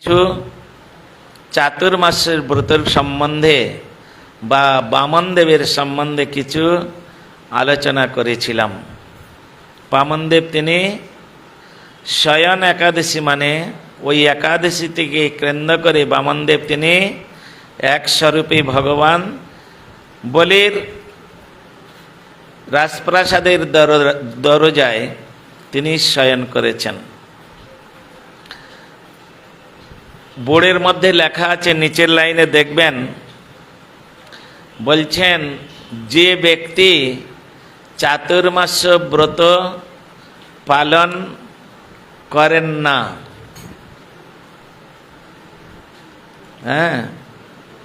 কিছু চাতুর্মাসের ব্রতের সম্বন্ধে বা বামনদেবের সম্বন্ধে কিছু আলোচনা করেছিলাম। বামনদেব তিনি শয়ন একাদশী মানে ওই একাদশী থেকে কেন্দ্র করে বামনদেব তিনি এক স্বরূপী ভগবান বলির রাজপ্রাসাদের দরজায় তিনি শয়ন করেছেন। বোর্ডের মধ্যে লেখা আছে, নিচের লাইনে দেখবেন, বলছেন যে ব্যক্তি চাতুর্মাস ব্রত পালন করেন না,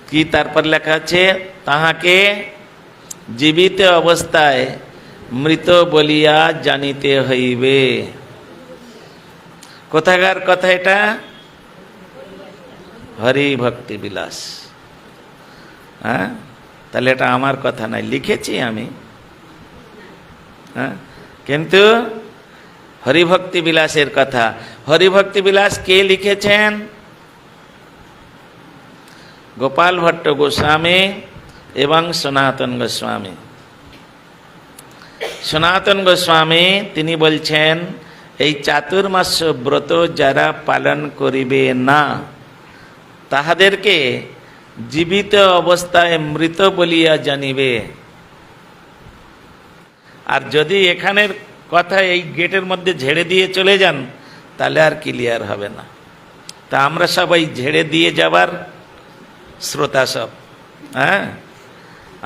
কি তারপর লেখা আছে, তাহাকে জীবিত অবস্থায় মৃত বলিয়া জানিতে হইবে। কোথাকার কথা এটা? হরি ভক্তি বিলাস। তাহলে এটা আমার কথা নাই, লিখেছি আমি, কিন্তু হরিভক্তি বিলাসের কথা। হরিভক্তি বিলাস কে লিখেছেন? গোপাল ভট্ট গোস্বামী এবং সনাতন গোস্বামী। সনাতন গোস্বামী তিনি বলছেন, এই চাতুর্মাস ব্রত যারা পালন করিবে না তাহাদেরকে জীবিত অবস্থায় মৃত বলিয়া জানিবে। আর যদি এখানের কথা এই গেটের মধ্যে ঝেড়ে দিয়ে চলে যান তাহলে আর ক্লিয়ার হবে না। তা আমরা সবাই ঝেড়ে দিয়ে যাবার শ্রোতা সব,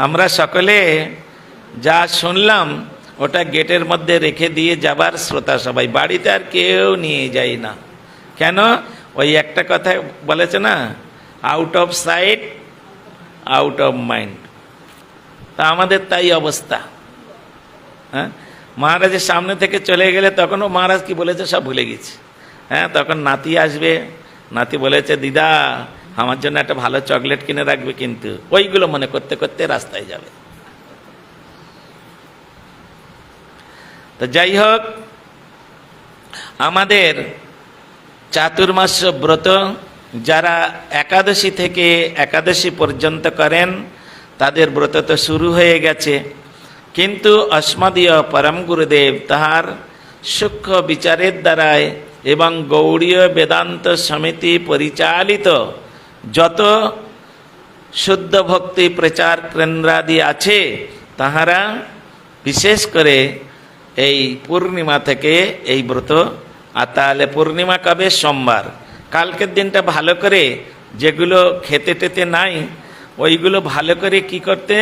আমরা সকলে যা শুনলাম ওটা গেটের মধ্যে রেখে দিয়ে যাবার শ্রোতা সবাই, বাড়িতে আর কেউ নিয়ে যায় না। কেন? ওই একটা কথা বলেছে না, out of sight out of mind. তা আমাদের তাই অবস্থা। মহারাজের সামনে থেকে চলে গেলে তখনও মহারাজ কি বলেছে সব ভুলে গেছি। তখন নাতি আসবে, নাতি বলেছে দিদা আমার জন্য একটা ভালো চকলেট কিনে রাখবে, কিন্তু ওইগুলো মনে করতে করতে রাস্তায় যাবে। তো যাই হোক, আমাদের চাতুর্মাস ব্রত যারা একাদশী থেকে একাদশী পর্যন্ত করেন তাদের ব্রত তো শুরু হয়ে গেছে, কিন্তু অস্মদীয় পরম গুরুদেব তাহার সূক্ষ্ম বিচারের দ্বারায় এবং গৌড়ীয় বেদান্ত সমিতি পরিচালিত যত শুদ্ধ ভক্তি প্রচার কেন্দ্রাদি আছে তাহারা বিশেষ করে এই পূর্ণিমা থেকে এই ব্রত। আর তাহলে পূর্ণিমা কবে? সোমবার। কালকের দিনটা ভালো করে যেগুলো খেতে টেতে নাই ওইগুলো ভালো করে কি করতে,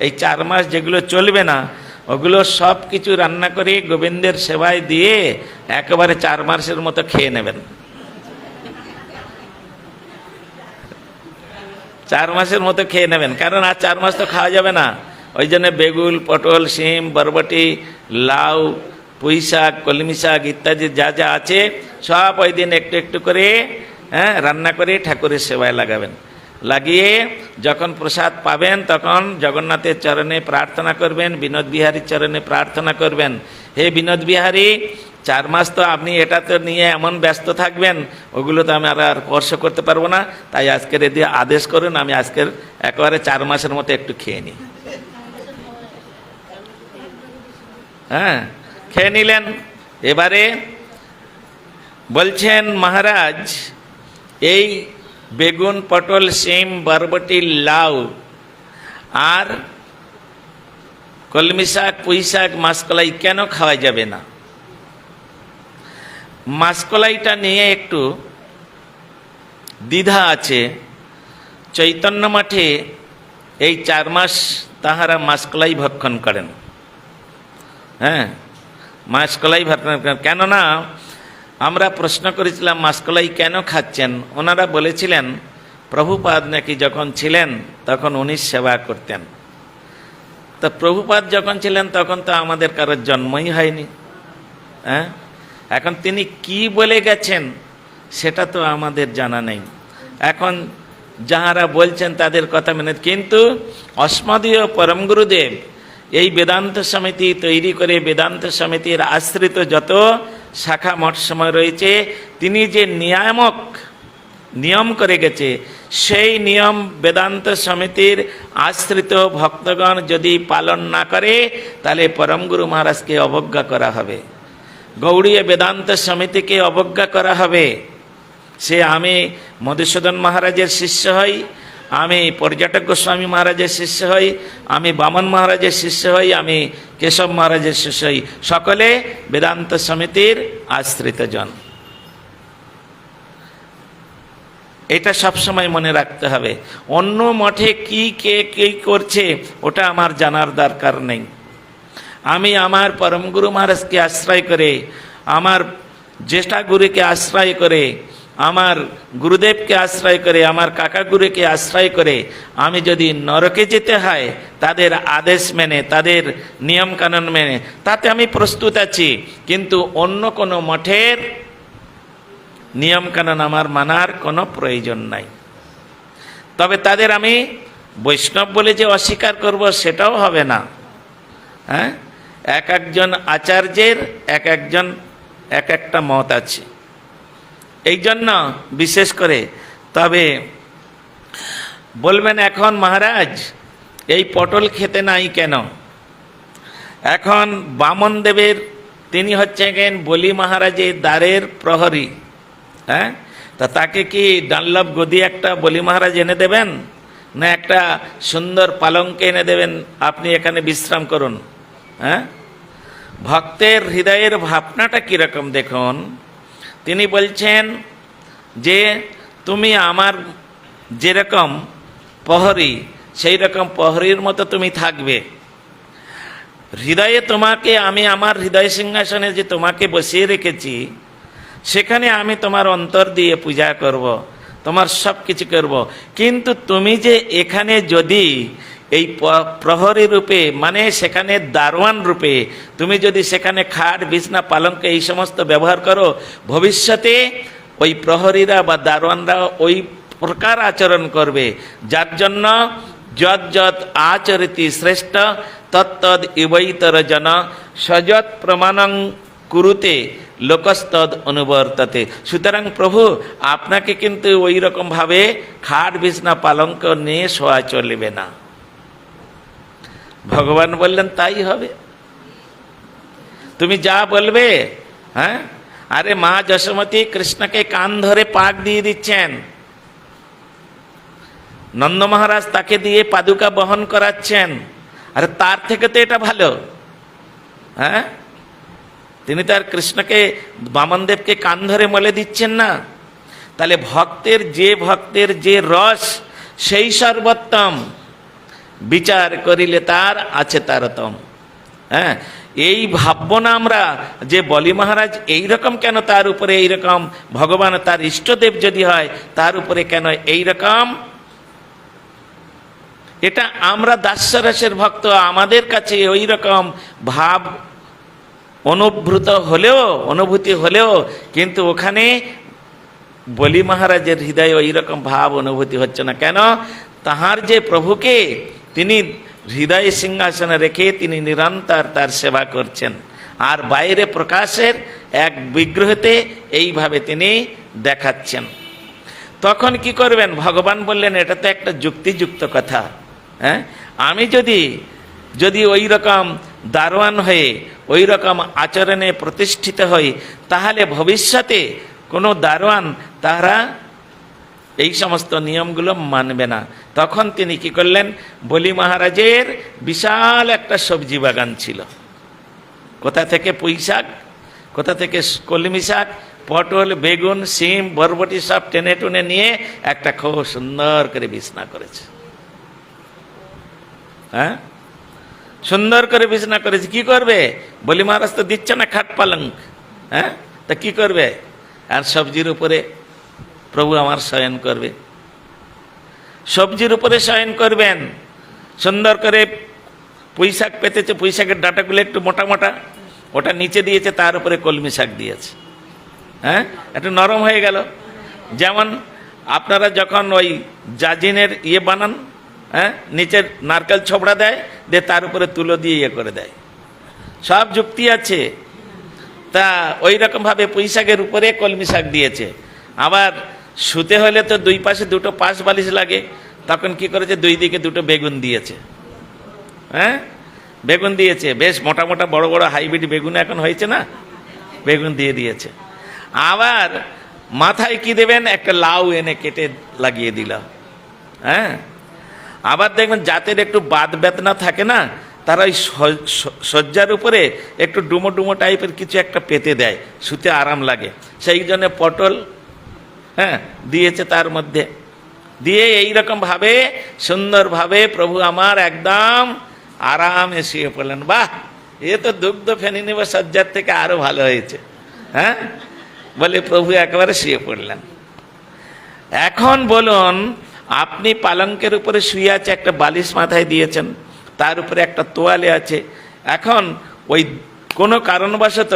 এই 4 মাস যেগুলো চলবে না ওগুলো সব কিছু রান্না করে গোবিন্দের সেবায় দিয়ে একেবারে 4 মাসের মতো খেয়ে নেবেন। 4 মাসের মতো খেয়ে নেবেন, কারণ আর 4 মাস তো খাওয়া যাবে না। ওই জন্য বেগুন, পটল, শিম, বরবটি, লাউ, পুঁই শাক, কলমি শাক ইত্যাদি যা যা আছে সব ওই দিন একটু একটু করে রান্না করে ঠাকুরের সেবায় লাগাবেন। লাগিয়ে যখন প্রসাদ পাবেন তখন জগন্নাথের চরণে প্রার্থনা করবেন, বিনোদ বিহারীর চরণে প্রার্থনা করবেন, হে বিনোদ বিহারী 4 মাস তো আপনি এটা তো নিয়ে এমন ব্যস্ত থাকবেন, ওগুলো তো আমি আর স্পর্শ করতে পারবো না, তাই আজকের এদিকে আদেশ করুন আমি আজকের একেবারে 4 মাসের মতো একটু খেয়ে নিই। খেয়ে নিলেন। এবারে বলছেন মহারাজ, এই বেগুন, পটল, শিম, বরবটি, লাউ আর কলমি শাক, পুঁই শাক, মাসকলাই কেন খাওয়া যাবে না? মাসকলাইটা নিয়ে একটু দ্বিধা আছে। চৈতন্য মঠে এই 4 মাস তাহারা মাসকলাই ভক্ষণ করেন। মাসকলাই ভক্ষণ করেন। কেননা আমরা প্রশ্ন করেছিলাম মাসকলাই কেন খাচ্ছেন, ওনারা বলেছিলেন প্রভুপাদ নাকি যখন ছিলেন তখন উনি সেবা করতেন। তো প্রভুপাদ যখন ছিলেন তখন তো আমাদের কারোর জন্মই হয়নি। এখন তিনি কি বলে গেছেন সেটা তো আমাদের জানা নেই। এখন যাহারা বলছেন তাদের কথা মেনে, কিন্তু অস্মদীয় পরম গুরুদেব এই বেদান্ত সমিতি তৈরি করে বেদান্ত সমিতির আশ্রিত যত শাখা মঠ সময় রয়েছে তিনি যে নিয়ামক নিয়ম করে গেছে, সেই নিয়ম বেদান্ত সমিতির আশ্রিত ভক্তগণ যদি পালন না করে তাহলে পরম গুরু মহারাজকে অবজ্ঞা করা হবে, গৌড়ীয় বেদান্ত সমিতিকে অবজ্ঞা করা হবে। সে আমি মধুসূদন মহারাজের শিষ্য হই, আমি পর্যটক গোস্বামী মহারাজের শিষ্য হই, আমি বামন মহারাজের শিষ্য হই, আমি কেশব মহারাজের শিষ্য হই, সকলে বেদান্ত সমিতির আশ্রিতজন। এটা সবসময় মনে রাখতে হবে। অন্য মঠে কি কে কি করছে ওটা আমার জানার দরকার নেই। আমি আমার পরম গুরু মহারাজকে আশ্রয় করে, আমার জ্যেষ্ঠা গুরুকে আশ্রয় করে, আমার গুরুদেবকে আশ্রয় করে, আমার কাকা গুরুকে আশ্রয় করে আমি যদি নরকে যেতে হয় তাদের আদেশ মেনে, তাদের নিয়মকানুন মেনে, তাতে আমি প্রস্তুত আছি। কিন্তু অন্য কোনো মঠের নিয়মকানুন আমার মানার কোনো প্রয়োজন নাই। তবে তাদের আমি বৈষ্ণব বলে যে অস্বীকার করব সেটাও হবে না। হ্যাঁ, এক একজন আচার্যের এক একটা মত আছে, এই জন্য বিশেষ করে। তবে বলবেন এখন মহারাজ এই পটল খেতে নাই কেন? এখন বামন দেবের তিনি হচ্ছেন বলি মহারাজের দ্বারের প্রহরী। হ্যাঁ, তা তাকে কি ডানলভ গদি একটা বলি মহারাজ এনে দেবেন, না একটা সুন্দর পালঙ্ক এনে দেবেন, আপনি এখানে বিশ্রাম করুন? হ্যাঁ, ভক্তের হৃদয়ের ভাবনাটা কীরকম দেখুন। তিনি বলছেন যে তুমি আমার যেরকম প্রহরী সেই রকম প্রহরীর মতো তুমি থাকবে। হৃদয়ে তোমাকে আমি আমার হৃদয় সিংহাসনে যে তোমাকে বসিয়ে রেখেছি সেখানে আমি তোমার অন্তর দিয়ে পূজা করব, তোমার সব কিছু করব। কিন্তু তুমি যে এখানে যদি এই প্রহরী রূপে, মানে সেখানে দারোয়ান রূপে তুমি যদি সেখানে খাট বিছনা পালঙ্ক এই সমস্ত ব্যবহার করো, ভবিষ্যতে ওই প্রহরীরা বা দারোয়ানরা ওই প্রকার আচরণ করবে, যার জন্য যৎ যৎ আচরিতি শ্রেষ্ঠ তত্তদ ইবৈতর জন সযৎ প্রমাণং কুরুতে লোকস্তদ অনুবর্ততে। সুতরাং প্রভু আপনাকে কিন্তু ওই রকমভাবে খাট বিছনা পালঙ্ক নিয়ে শোয়া চলবে না। ভগবান বললেন তাই হবে, তুমি যা বলবে। হ্যাঁ, আরে মা যশোমতী কৃষ্ণকে কান ধরে পাক দিয়ে দিচ্ছেন, নন্দ মহারাজ তাকে দিয়ে পাদুকা বহন করাচ্ছেন, আরে তার থেকে তো এটা ভালো। হ্যাঁ, তিনি তার কৃষ্ণকে বামনদেবকে কান ধরে মলে দিচ্ছেন না। তাহলে ভক্তের যে রস সেই সর্বোত্তম, বিচার করিলে তার আছে তারতম। হ্যাঁ, এই ভাবব না আমরা যে বলি মহারাজ এইরকম কেন, তার উপরে এইরকম, ভগবান তার ইষ্টদেব যদি হয় তার উপরে কেন এইরকম। এটা আমরা দাস্যরসের ভক্ত, আমাদের কাছে ওই রকম ভাব অনুভূতি হলেও কিন্তু ওখানে বলি মহারাজের হৃদয়ে ওই রকম ভাব অনুভূতি হচ্ছে না। কেন? তাহার যে প্রভুকে তিনি হৃদয় সিংহাসনে রেখে তিনি নিরন্তর তার সেবা করছেন, আর বাইরে প্রকাশের এক বিগ্রহতে এইভাবে তিনি দেখাচ্ছেন। তখন কি করবেন? ভগবান বললেন এটা তো একটা যুক্তিযুক্ত কথা। হ্যাঁ, আমি যদি ওই রকম দারোয়ান হয়ে ওই রকম আচরণে প্রতিষ্ঠিত হই, তাহলে ভবিষ্যতে কোনো দারোয়ান তারা এই সমস্ত নিয়মগুলো মানবে না। তখন তিনি কি করলেন? বলি মহারাজের বিশাল একটা সবজি বাগান ছিল, কোথা থেকে পুঁই শাক, কোথা থেকে কলমি শাক, পটল, বেগুন, শিম, বরবটি সব টেনে টুনে নিয়ে একটা খুব সুন্দর করে বিছনা করেছে। হ্যাঁ, সুন্দর করে বিছনা করেছে। কি করবে? বলি মহারাজ তো দিচ্ছে না খাট পালঙ্ক। হ্যাঁ, তা কি করবে? আর সবজির উপরে প্রভু আমার শয়ন করবে, সবজির উপরে শয়ন করবেন। সুন্দর করে পুঁই শাক পেতেছে, পুঁই শাকের ডাঁটাগুলো একটু মোটা মোটা, ওটা নিচে দিয়েছে, তার উপরে কলমি শাক দিয়েছে। হ্যাঁ, একটু নরম হয়ে গেল। যেমন আপনারা যখন ওই জাজিনের বানান, হ্যাঁ, নিচের নারকেল ছোবড়া দেয়, দিয়ে তার উপরে তুলো দিয়ে করে দেয়, সব যুক্তি আছে। তা ওই রকমভাবে পুঁই শাকের উপরে কলমি শাক দিয়েছে। আবার শুতে হলে তো দুই পাশে দুটো পাশ বালিশ লাগে, তখন কি করেছে, দুই দিকে দুটো বেগুন দিয়েছে। হ্যাঁ, বেগুন দিয়েছে, বেশ মোটা মোটা বড় বড় হাইব্রিড বেগুন এখন হয়েছে না, বেগুন দিয়ে দিয়েছে। আবার মাথায় কি দেবেন, একটা লাউ এনে কেটে লাগিয়ে দিল। হ্যাঁ, আবার দেখবেন যাদের একটু বাত বেদনা থাকে না, তারা ওই শয্যার উপরে একটু ডুমো ডুমো টাইপের কিছু একটা পেতে দেয়, শুতে আরাম লাগে। সেই জন্য পটল হ্যাঁ দিয়েছে তার মধ্যে, দিয়ে এইরকম ভাবে সুন্দরভাবে প্রভু আমার একদম আরামে শুয়ে পড়লেন। বাহ, এ তো দুগ্ধ ফেনে নেব শয্যার থেকে আরো ভালো হয়েছে। হ্যাঁ, বলে প্রভু একেবারে শুয়ে পড়লেন। এখন বলুন, আপনি পালঙ্কের উপরে শুয়ে আছে, একটা বালিশ মাথায় দিয়েছেন, তার উপরে একটা তোয়ালে আছে। এখন ওই কোনো কারণবশত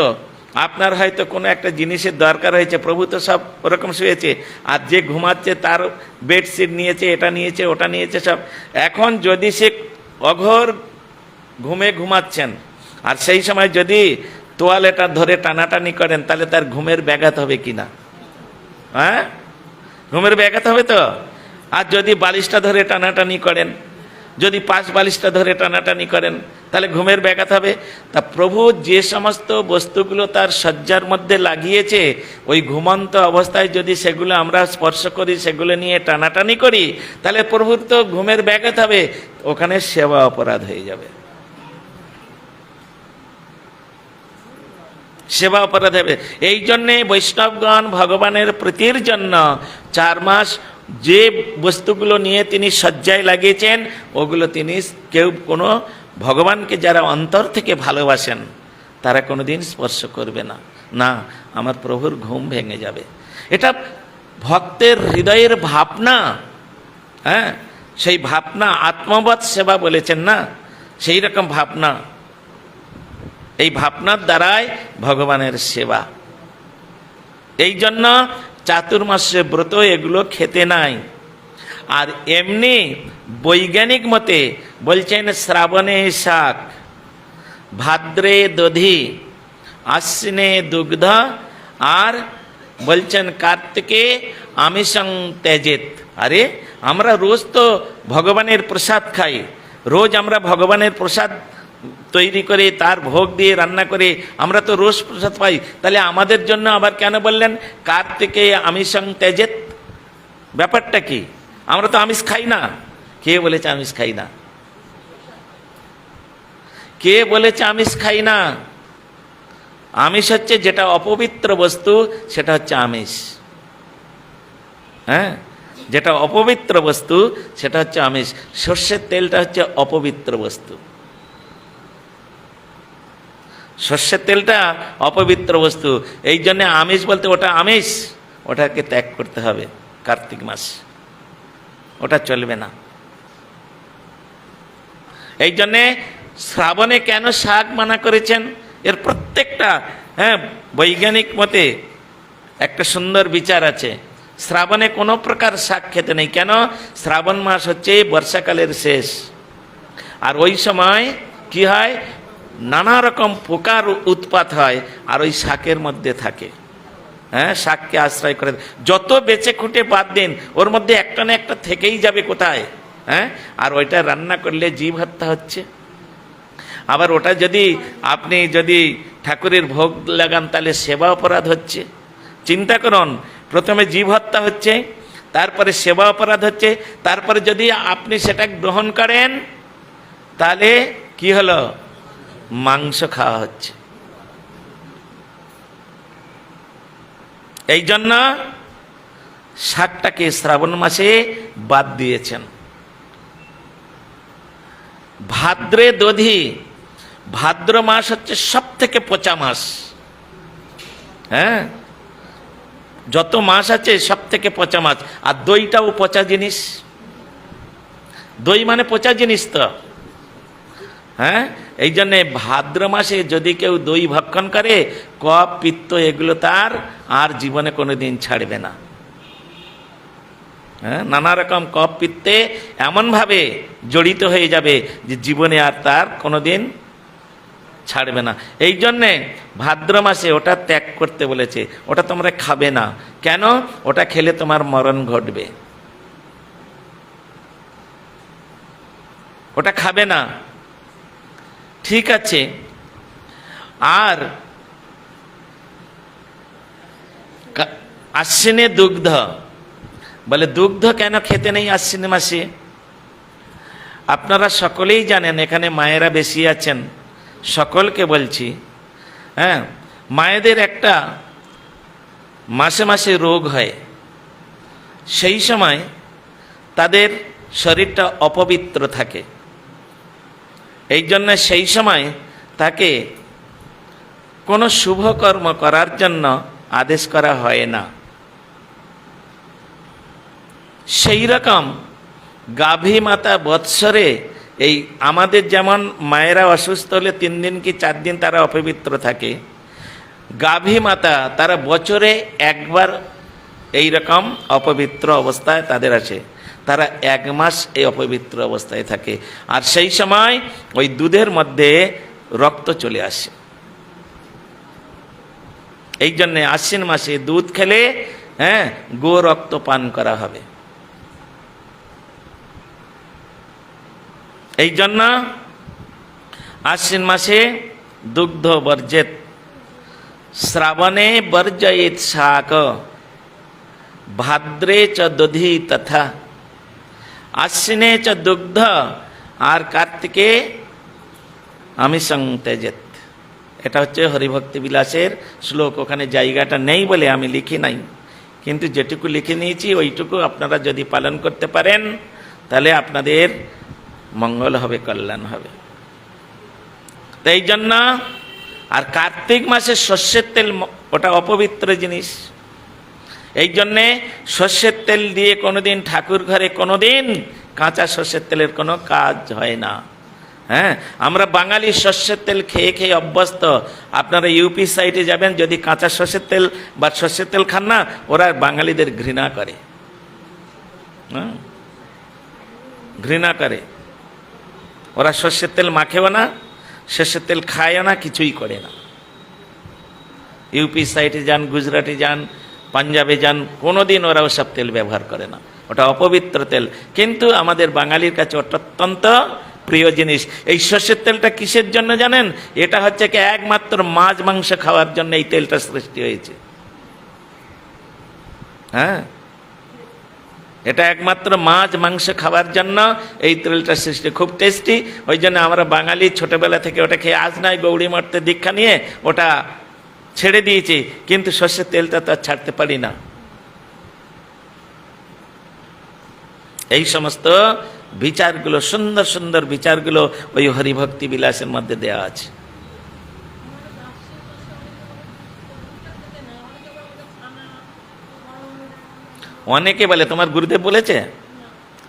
আপনার হয়তো কোনো একটা জিনিসের দরকার হয়েছে, প্রভু তো সব ওরকম শুয়েছে, আর যে ঘুমাচ্ছে তার বেডশিট নিয়েছে, এটা নিয়েছে, ওটা নিয়েছে সব। এখন যদি সে অঘোর ঘুমে ঘুমাচ্ছেন, আর সেই সময় যদি তোয়ালেটা ধরে টানাটানি করেন, তাহলে তার ঘুমের ব্যাঘাত হবে কিনা? হ্যাঁ, ঘুমের ব্যাঘাত হবে তো। আর যদি বালিশটা ধরে টানাটানি করেন, যদি পাশ বালিশটা ধরে টানাটানি করেন, তাহলে ঘুমের ব্যাঘাত হবে। তা প্রভু যে সমস্ত বস্তুগুলো তার শয্যার মধ্যে লাগিয়েছে, ওই ঘুমন্ত অবস্থায় যদি সেগুলো আমরা স্পর্শ করি, সেগুলো নিয়ে টানাটানি করি, তাহলে প্রভুর তো ঘুমের ব্যাঘাত হবে, ওখানে সেবা অপরাধ হয়ে যাবে, সেবা অপরাধ হবে। এই জন্যে বৈষ্ণবগণ ভগবানের প্রীতির জন্য 4 মাস যে বস্তুগুলো নিয়ে তিনি শয্যায় লাগিয়েছেন, ওগুলো তিনি কেউ কোনো ভগবানকে যারা অন্তর থেকে ভালোবাসেন তারা কোনোদিন স্পর্শ করবে না। না, আমার প্রভুর ঘুম ভেঙে যাবে। এটা ভক্তের হৃদয়ের ভাবনা। হ্যাঁ, সেই ভাবনা আত্মবৎ সেবা বলেছেন না, সেই রকম ভাবনা। এই ভাবনার দ্বারাই ভগবানের সেবা। এই জন্য চাতুর্মাস্যে ব্রত এগুলো খেতে নাই। আর এমনি বৈজ্ঞানিক মতে বলছেন, শ্রাবণে শাক, ভাদ্রে দধি, আশ্বিনে দুগ্ধ, আর বলছেন কার্তিকে আমিষং ত্যাজেত। আরে আমরা রোজ তো ভগবানের প্রসাদ খাই, রোজ আমরা ভগবানের প্রসাদ তৈরি করে তার ভোগ দিয়ে রান্না করে আমরা তো রোজ প্রসাদ পাই, তাহলে আমাদের জন্য আবার কেন বললেন কার্তিকে আমিষং ত্যাজেত? ব্যাপারটা কি? আমরা তো আমিষ খাই না। কে বলেছে আমিষ খাই না? কে বলেছে আমিষ খাই না? আমিষ হচ্ছে যেটা অপবিত্র বস্তু, সেটা হচ্ছে আমিষ। হ্যাঁ, যেটা অপবিত্র বস্তু সেটা হচ্ছে আমিষ। সর্ষের তেলটা হচ্ছে অপবিত্র বস্তু, সর্ষের তেলটা অপবিত্র বস্তু। এই জন্য আমিষ বলতে ওটা আমিষ, ওটাকে ত্যাগ করতে হবে কার্তিক মাস, ওটা চলবে না। এই জন্যে শ্রাবণে কেন শাক মানা করেছেন, এর প্রত্যেকটা বৈজ্ঞানিক মতে একটা সুন্দর বিচার আছে। শ্রাবণে কোনো প্রকার শাক খেতে নেই। কেন? শ্রাবণ মাস হচ্ছে বর্ষাকালের শেষ, আর ওই সময় কি হয়, নানা রকম পোকার উৎপাত হয়, আর ওই শাকের মধ্যে থাকে। হ্যাঁ, শাককে আশ্রয় করে যত বেঁচে খুঁটে বাদ দিন, ওর মধ্যে একটা না একটা থেকেই যাবে কোথায়। হ্যাঁ, আর ওইটা রান্না করলে জীব হত্যা হচ্ছে। আবার ওটা যদি আপনি যদি ঠাকুরের ভোগ লাগান, তাহলে সেবা অপরাধ হচ্ছে। চিন্তা করুন, প্রথমে জীব হত্যা হচ্ছে, তারপরে সেবা অপরাধ হচ্ছে, তারপরে যদি আপনি সেটা গ্রহণ করেন, তাহলে কি হলো, মাংস খাওয়া হচ্ছে। এই জন্য শাকটাকে শ্রাবণ মাসে বাদ দিয়েছেন। ভাদ্রে দধি, ভাদ্র মাস হচ্ছে সব থেকে পচা মাস। হ্যাঁ, যত মাস আছে সব থেকে পচা মাস। আর দইটাও পচা জিনিস, দই মানে পচা জিনিস তো। হ্যাঁ, এই জন্যে ভাদ্র মাসে যদি কেউ দই ভক্ষণ করে, কফ পিত্ত এগুলো তার আর জীবনে কোনোদিন ছাড়বে না। হ্যাঁ, নানা রকম কফ পিত্তে এমনভাবে জড়িত হয়ে যাবে যে জীবনে আর তার কোনোদিন ছাড়বে না। এই জন্যে ভাদ্র মাসে ওটা ত্যাগ করতে বলেছে, ওটা তোমরা খাবে না। কেন? ওটা খেলে তোমার মরণ ঘটবে, ওটা খাবে না। ঠিক আছে। আর আশ্বিনে দুগ্ধ, বলে দুগ্ধ কেন খেতে নেই আশ্বিন মাসে? আপনারা সকলেই জানেন, এখানে মায়েরা বেশি আছেন, সকলকে বলছি, হ্যাঁ, মায়েদের একটা মাসে মাসে রোগ হয়, সেই সময় তাদের শরীরটা অপবিত্র থাকে, এই জন্য সেই সময় তাকে কোনো শুভ কর্ম করার জন্য আদেশ করা হয় না। সেই রকম গাভী মাতা বৎসরে, এই আমাদের যেমন মায়েরা অসুস্থ হলে 3 দিন কি 4 দিন তারা অপবিত্র থাকে, গাভী মাতা তারা বছরে একবার এই রকম অপবিত্র অবস্থায় তাদের আছে, তারা 1 মাস এই অপবিত্র অবস্থায় থাকে। আর সেই সময় ওই দুধের মধ্যে রক্ত চলে আসে। এই জন্যে আশ্বিন মাসে দুধ খেলে, হ্যাঁ, গো রক্ত পান করা হবে। এই জন্য আশ্বিন মাসে দুগ্ধ বর্জেত, শ্রাবণে বর্জয়েত শাক, ভাদ্রে চ দধি তথা, আশ্বিনে চ দুগ্ধ, আর কার্তিকে আমিষং ত্যজেত। এটা হচ্ছে হরিভক্তি বিলাসের শ্লোক। ওখানে জায়গাটা নেই বলে আমি লিখি নাই, কিন্তু যেটুকু লিখে নিয়েছি ওইটুকু আপনারা যদি পালন করতে পারেন তাহলে আপনাদের মঙ্গল হবে, কল্যাণ হবে। তো এই জন্য, আর কার্তিক মাসে সর্ষের তেল, ওটা অপবিত্র জিনিস, এই জন্যে সর্ষের তেল দিয়ে কোনোদিন ঠাকুর ঘরে কোনোদিন কাঁচা সর্ষের তেলের কোনো কাজ হয় না। হ্যাঁ, আমরা বাঙালি সর্ষের তেল খেয়ে খেয়ে অভ্যস্ত। আপনারা ইউপি সাইডে যাবেন, যদি কাঁচা সর্ষের তেল বা সর্ষের তেল খান না, ওরা বাঙালিদের ঘৃণা করে, হ্যাঁ, ঘৃণা করে। ওরা সর্ষের তেল মাখেও না, সর্ষের তেল খায়ও না, কিছুই করে না। ইউপি সাইডে যান, গুজরাটে যান, পাঞ্জাবে যান, কোনোদিন ওরা ওসব তেল ব্যবহার করে না, ওটা অপবিত্র তেল। কিন্তু আমাদের বাঙালির কাছে ওটা অত্যন্ত প্রিয় জিনিস। এই সর্ষের তেলটা কিসের জন্য জানেন? এটা হচ্ছে কি একমাত্র মাছ মাংস খাওয়ার জন্য এই তেলটা সৃষ্টি হয়েছে। হ্যাঁ, এটা একমাত্র মাছ মাংস খাওয়ার জন্য এই তেলটা সৃষ্টি, খুব টেস্টি। ওই জন্য আমরা বাঙালি ছোটবেলা থেকে ওটা খেয়ে, আজ নয় গৌড়ী মঠে দীক্ষা নিয়ে ওটা ছেড়ে দিয়েছি, কিন্তু সর্ষের তেলটা তো আর ছাড়তে পারি না। এই সমস্ত বিচারগুলো, সুন্দর সুন্দর বিচারগুলো ওই হরিভক্তি বিলাসের মধ্যে দেওয়া আছে। অনেকে বলে, তোমার গুরুদেব বলেছে,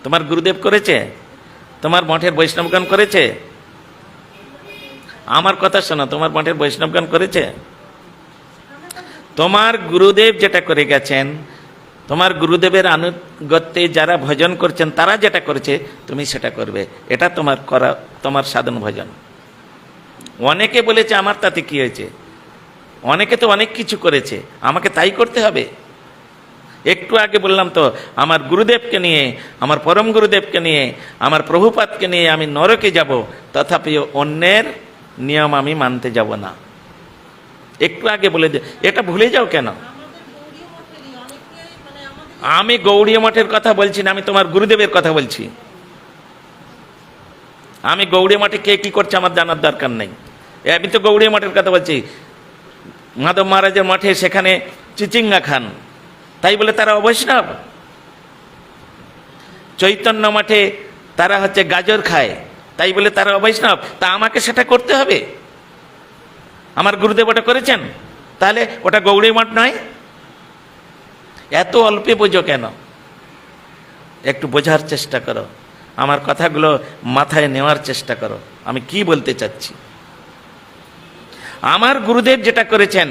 তোমার গুরুদেব করেছে, তোমার মঠের বৈষ্ণবগণ করেছে। আমার কথা শোনো, তোমার মঠের বৈষ্ণবগণ করেছে? তোমার গুরুদেব যেটা করে গেছেন, তোমার গুরুদেবের আনুগত্যে যারা ভজন করছেন তারা যেটা করেছে তুমি সেটা করবে, এটা তোমার করা, তোমার সাধন ভজন। অনেকে বলেছে আমার তাতে কি হয়েছে, অনেকে তো অনেক কিছু করেছে, আমাকে তাই করতে হবে? একটু আগে বললাম তো, আমার গুরুদেবকে নিয়ে, আমার পরম গুরুদেবকে নিয়ে, আমার প্রভুপাদকে নিয়ে আমি নরকে যাব, তথাপি অন্যের নিয়ম আমি মানতে যাব না। একটু আগে বলে দে, এটা ভুলে যাও কেন? আমি গৌড়ীয় মঠের কথা বলছি না, আমি তোমার গুরুদেবের কথা বলছি। আমি গৌড়ীয় মঠে কে কি করছে আমার জানার দরকার নেই, আমি তো গৌড়ীয় মঠের কথা বলছি। মাধব মহারাজের মঠে সেখানে চিচিঙ্গা খান, তাই বলে তারা অবৈষ্ণব? চৈতন্য মঠে তারা হচ্ছে গাজর খায়, তাই বলে তারা অবৈষ্ণব? তা আমাকে সেটা করতে হবে? আমার গুরুদেব ওটা করেছেন, তাহলে ওটা গৌড়ী মঠ নয়? এত অল্পে বোঝো কেন? একটু বোঝার চেষ্টা করো, আমার কথাগুলো মাথায় নেওয়ার চেষ্টা করো, আমি কি বলতে চাচ্ছি। আমার গুরুদেব যেটা করেছেন,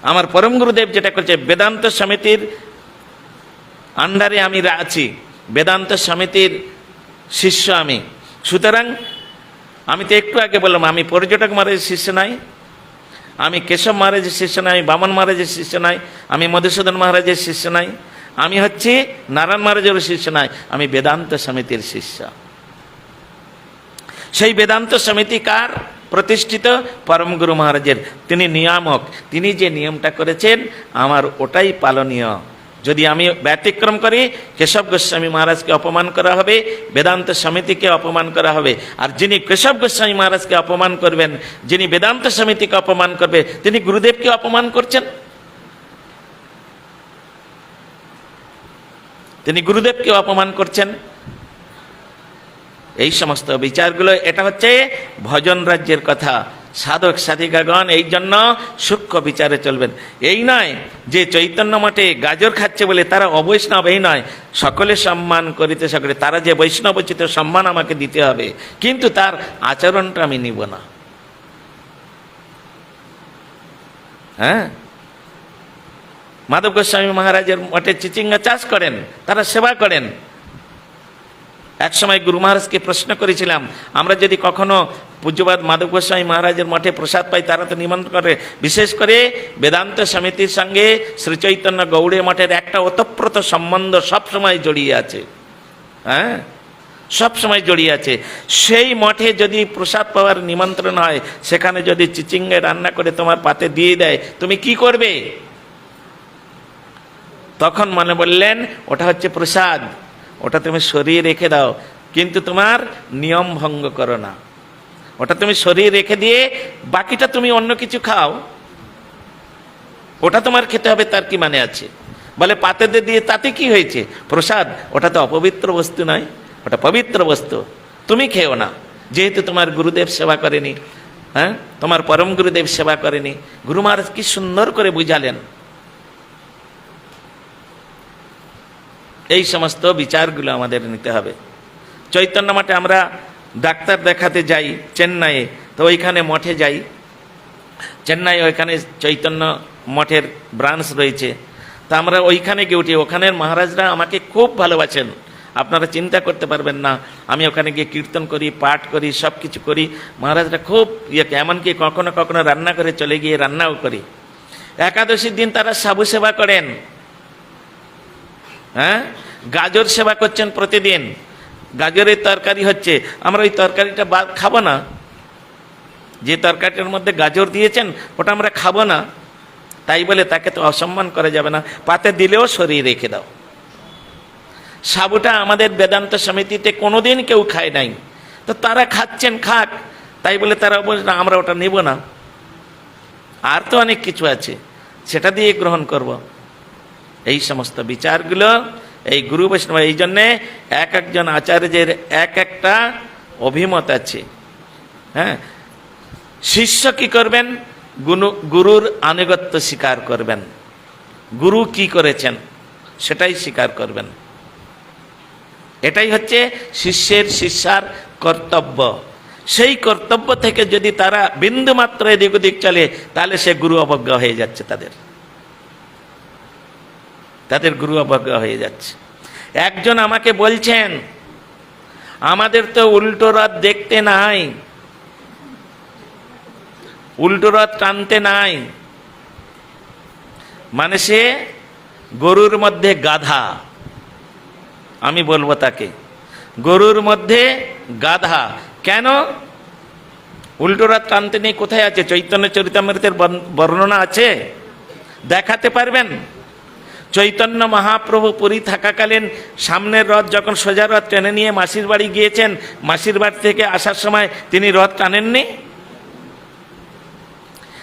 আমার পরম গুরুদেব যেটা করেছে, বেদান্ত সমিতির আন্ডারে আমি আছি, বেদান্ত সমিতির শিষ্য আমি। সুতরাং আমি তো একটু আগে বললাম আমি পর্যটক মহারাজের শিষ্য নাই, আমি কেশব মহারাজের শিষ্য নয়, আমি বামন মহারাজের শিষ্য নয়, আমি মধুসূদন মহারাজের শিষ্য নয়, আমি হচ্ছি নারায়ণ মহারাজের শিষ্য নয়, আমি বেদান্ত সমিতির শিষ্য। সেই বেদান্ত সমিতি কার প্রতিষ্ঠিত? পরম গুরু মহারাজের। তিনি নিয়ামক, তিনি যে নিয়মটা করেছেন আমার ওটাই পালনীয়। যদি আমি ব্যতিক্রম করি, কেশব গোস্বামী মহারাজকে অপমান করা হবে, বেদান্ত সমিতিকে অপমান করা হবে। আর যিনি কেশব গোস্বামী মহারাজকে অপমান করবেন, যিনি বেদান্ত সমিতিকে অপমান করবে, তিনি গুরুদেবকে অপমান করছেন, তিনি গুরুদেবকে অপমান করছেন। এই সমস্ত বিচারগুলো, এটা হচ্ছে ভজন রাজ্যের কথা। সাধক সাধিকাগণ এই জন্য সূক্ষ্ম বিচারে চলবেন। এই নয় যে চৈতন্য মঠে গাজর খাচ্ছে বলে তারা অবৈষ্ণব, এই নয়। সকলে সম্মান করিতে সকলে, তারা যে বৈষ্ণবোচিত সম্মান আমাকে দিতে হবে, কিন্তু তার আচরণটা আমি নিব না। হ্যাঁ, মাধব গোস্বামী মহারাজের মঠে চিচিঙ্গা চাষ করেন, তারা সেবা করেন। এক সময় গুরু মহারাজকে প্রশ্ন করেছিলাম, আমরা যদি কখনো পূজ্যপাদ মাধব গোস্বামী মহারাজের মঠে প্রসাদ পাই, তারা তো নিমন্ত্রণ করে। বিশেষ করে বেদান্ত সমিতির সঙ্গে শ্রী চৈতন্য গৌড়ীয় মঠের একটা ওতপ্রোত সম্বন্ধ সবসময় জড়িয়ে আছে। হ্যাঁ, সবসময় জড়িয়ে আছে। সেই মঠে যদি প্রসাদ পাওয়ার নিমন্ত্রণ হয়, সেখানে যদি চিচিঙ্গে রান্না করে তোমার পাতে দিয়ে দেয়, তুমি কি করবে? তখন মনে বললেন, ওটা হচ্ছে প্রসাদ, ওটা তুমি সরিয়ে রেখে দাও, কিন্তু তোমার নিয়ম ভঙ্গ করো না। ওটা তুমি সরিয়ে রেখে দিয়ে বাকিটা তুমি অন্য কিছু খাও, ওটা তোমার খেতে হবে, তার কি মানে আছে? বলে পাতে দিয়ে তাতে কি হয়েছে? প্রসাদ, ওটা তো অপবিত্র বস্তু নয়, ওটা পবিত্র বস্তু, তুমি খেও না, যেহেতু তোমার গুরুদেব সেবা করেনি। হ্যাঁ, তোমার পরম গুরুদেব সেবা করেনি। গুরু মহারাজ কি সুন্দর করে বুঝালেন। এই সমস্ত বিচারগুলো আমাদের নিতে হবে। চৈতন্য মঠে আমরা ডাক্তার দেখাতে যাই চেন্নাইয়ে, তো ওইখানে মঠে যাই, চেন্নাই ওইখানে চৈতন্য মঠের ব্রাঞ্চ রয়েছে, তা আমরা ওইখানে গিয়ে উঠি। ওখানের মহারাজরা আমাকে খুব ভালোবাসেন, আপনারা চিন্তা করতে পারবেন না। আমি ওখানে গিয়ে কীর্তন করি, পাঠ করি, সব কিছু করি। মহারাজরা খুব এমনকি কখনো কখনো রান্না করে চলে গিয়ে রান্নাও করি। একাদশীর দিন তারা সাবু সেবা করেন। হ্যাঁ, গাজর সেবা করছেন প্রতিদিন। গাজরের তরকারি হচ্ছে, আমরা ওই তরকারিটা খাবো না, যে তরকারিটার মধ্যে গাজর দিয়েছেন ওটা আমরা খাবো না, তাই বলে তাকে তো অসম্মান করা যাবে না, পাতে দিলেও সরিয়ে রেখে দাও। সাবুটা আমাদের বেদান্ত সমিতিতে কোনোদিন কেউ খায় নাই, তো তারা খাচ্ছেন, খাক, তাই বলে তারা বলছে না আমরা ওটা নেব না। আর তো অনেক কিছু আছে, সেটা দিয়ে গ্রহণ করব। এই সমস্ত বিচারগুলো এই গুরু বৈষ্ণব, এই জন্যে এক একজন আচার্যের এক একটা অভিমত আছে। হ্যাঁ, শিষ্য কি করবেন? গুরুর আনুগত্য স্বীকার করবেন, গুরু কি করেছেন সেটাই স্বীকার করবেন। এটাই হচ্ছে শিষ্যের শিষ্যার কর্তব্য। সেই কর্তব্য থেকে যদি তারা বিন্দুমাত্র এদিক ওদিক চলে, তাহলে সে গুরু অবজ্ঞা হয়ে যাচ্ছে, তাদের গুরু অবজ্ঞা হয়ে যাচ্ছে। একজন আমাকে বলছেন, আমাদের তো উল্টো রথ দেখতে নাই, উল্টো রথ টানতে নাই। মানে সে গরুর মধ্যে গাধা। আমি বলবো তাকে, গরুর মধ্যে গাধা কেন? উল্টো রথ টানতে নেই কোথায় আছে? চৈতন্য চরিতামৃতের বর্ণনা আছে, দেখাতে পারবেন? চৈতন্য মহাপ্রভু পুরী থাকাকালীন সামনের রথ যখন সোজা রথ টেনে নিয়ে মাসির বাড়ি গিয়েছেন, মাসির বাড়ি থেকে আসার সময় তিনি রথ টানেননি?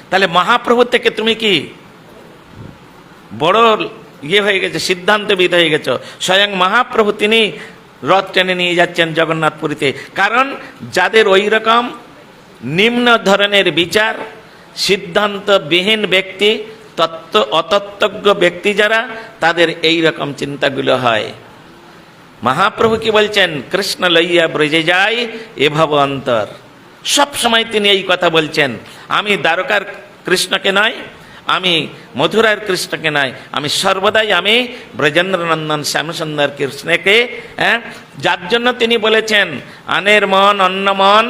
তাহলে মহাপ্রভু থেকে তুমি কি বড় হয়ে গেছে, সিদ্ধান্তবিদ হয়ে গেছ? স্বয়ং মহাপ্রভু তিনি রথ টেনে নিয়ে যাচ্ছেন জগন্নাথপুরীতে। কারণ যাদের ওই রকম নিম্ন ধরনের বিচার, সিদ্ধান্তবিহীন ব্যক্তি, অতত্ত্বজ্ঞ ব্যক্তি যারা, তাদের এই রকম চিন্তাগুলো হয়। মহাপ্রভু কি বলছেন? কৃষ্ণ লইয়া ব্রজে যাই এ ভব অন্তর। সব সময় তিনি এই কথা বলছেন। আমি দ্বারকার কৃষ্ণকে নয়, আমি মথুরার কৃষ্ণকে নয়, আমি সর্বদাই আমি ব্রজেন্দ্রনন্দন শ্যামসুন্দর কৃষ্ণকে, যার জন্য তিনি বলেছেন আনের মন অন্য মন,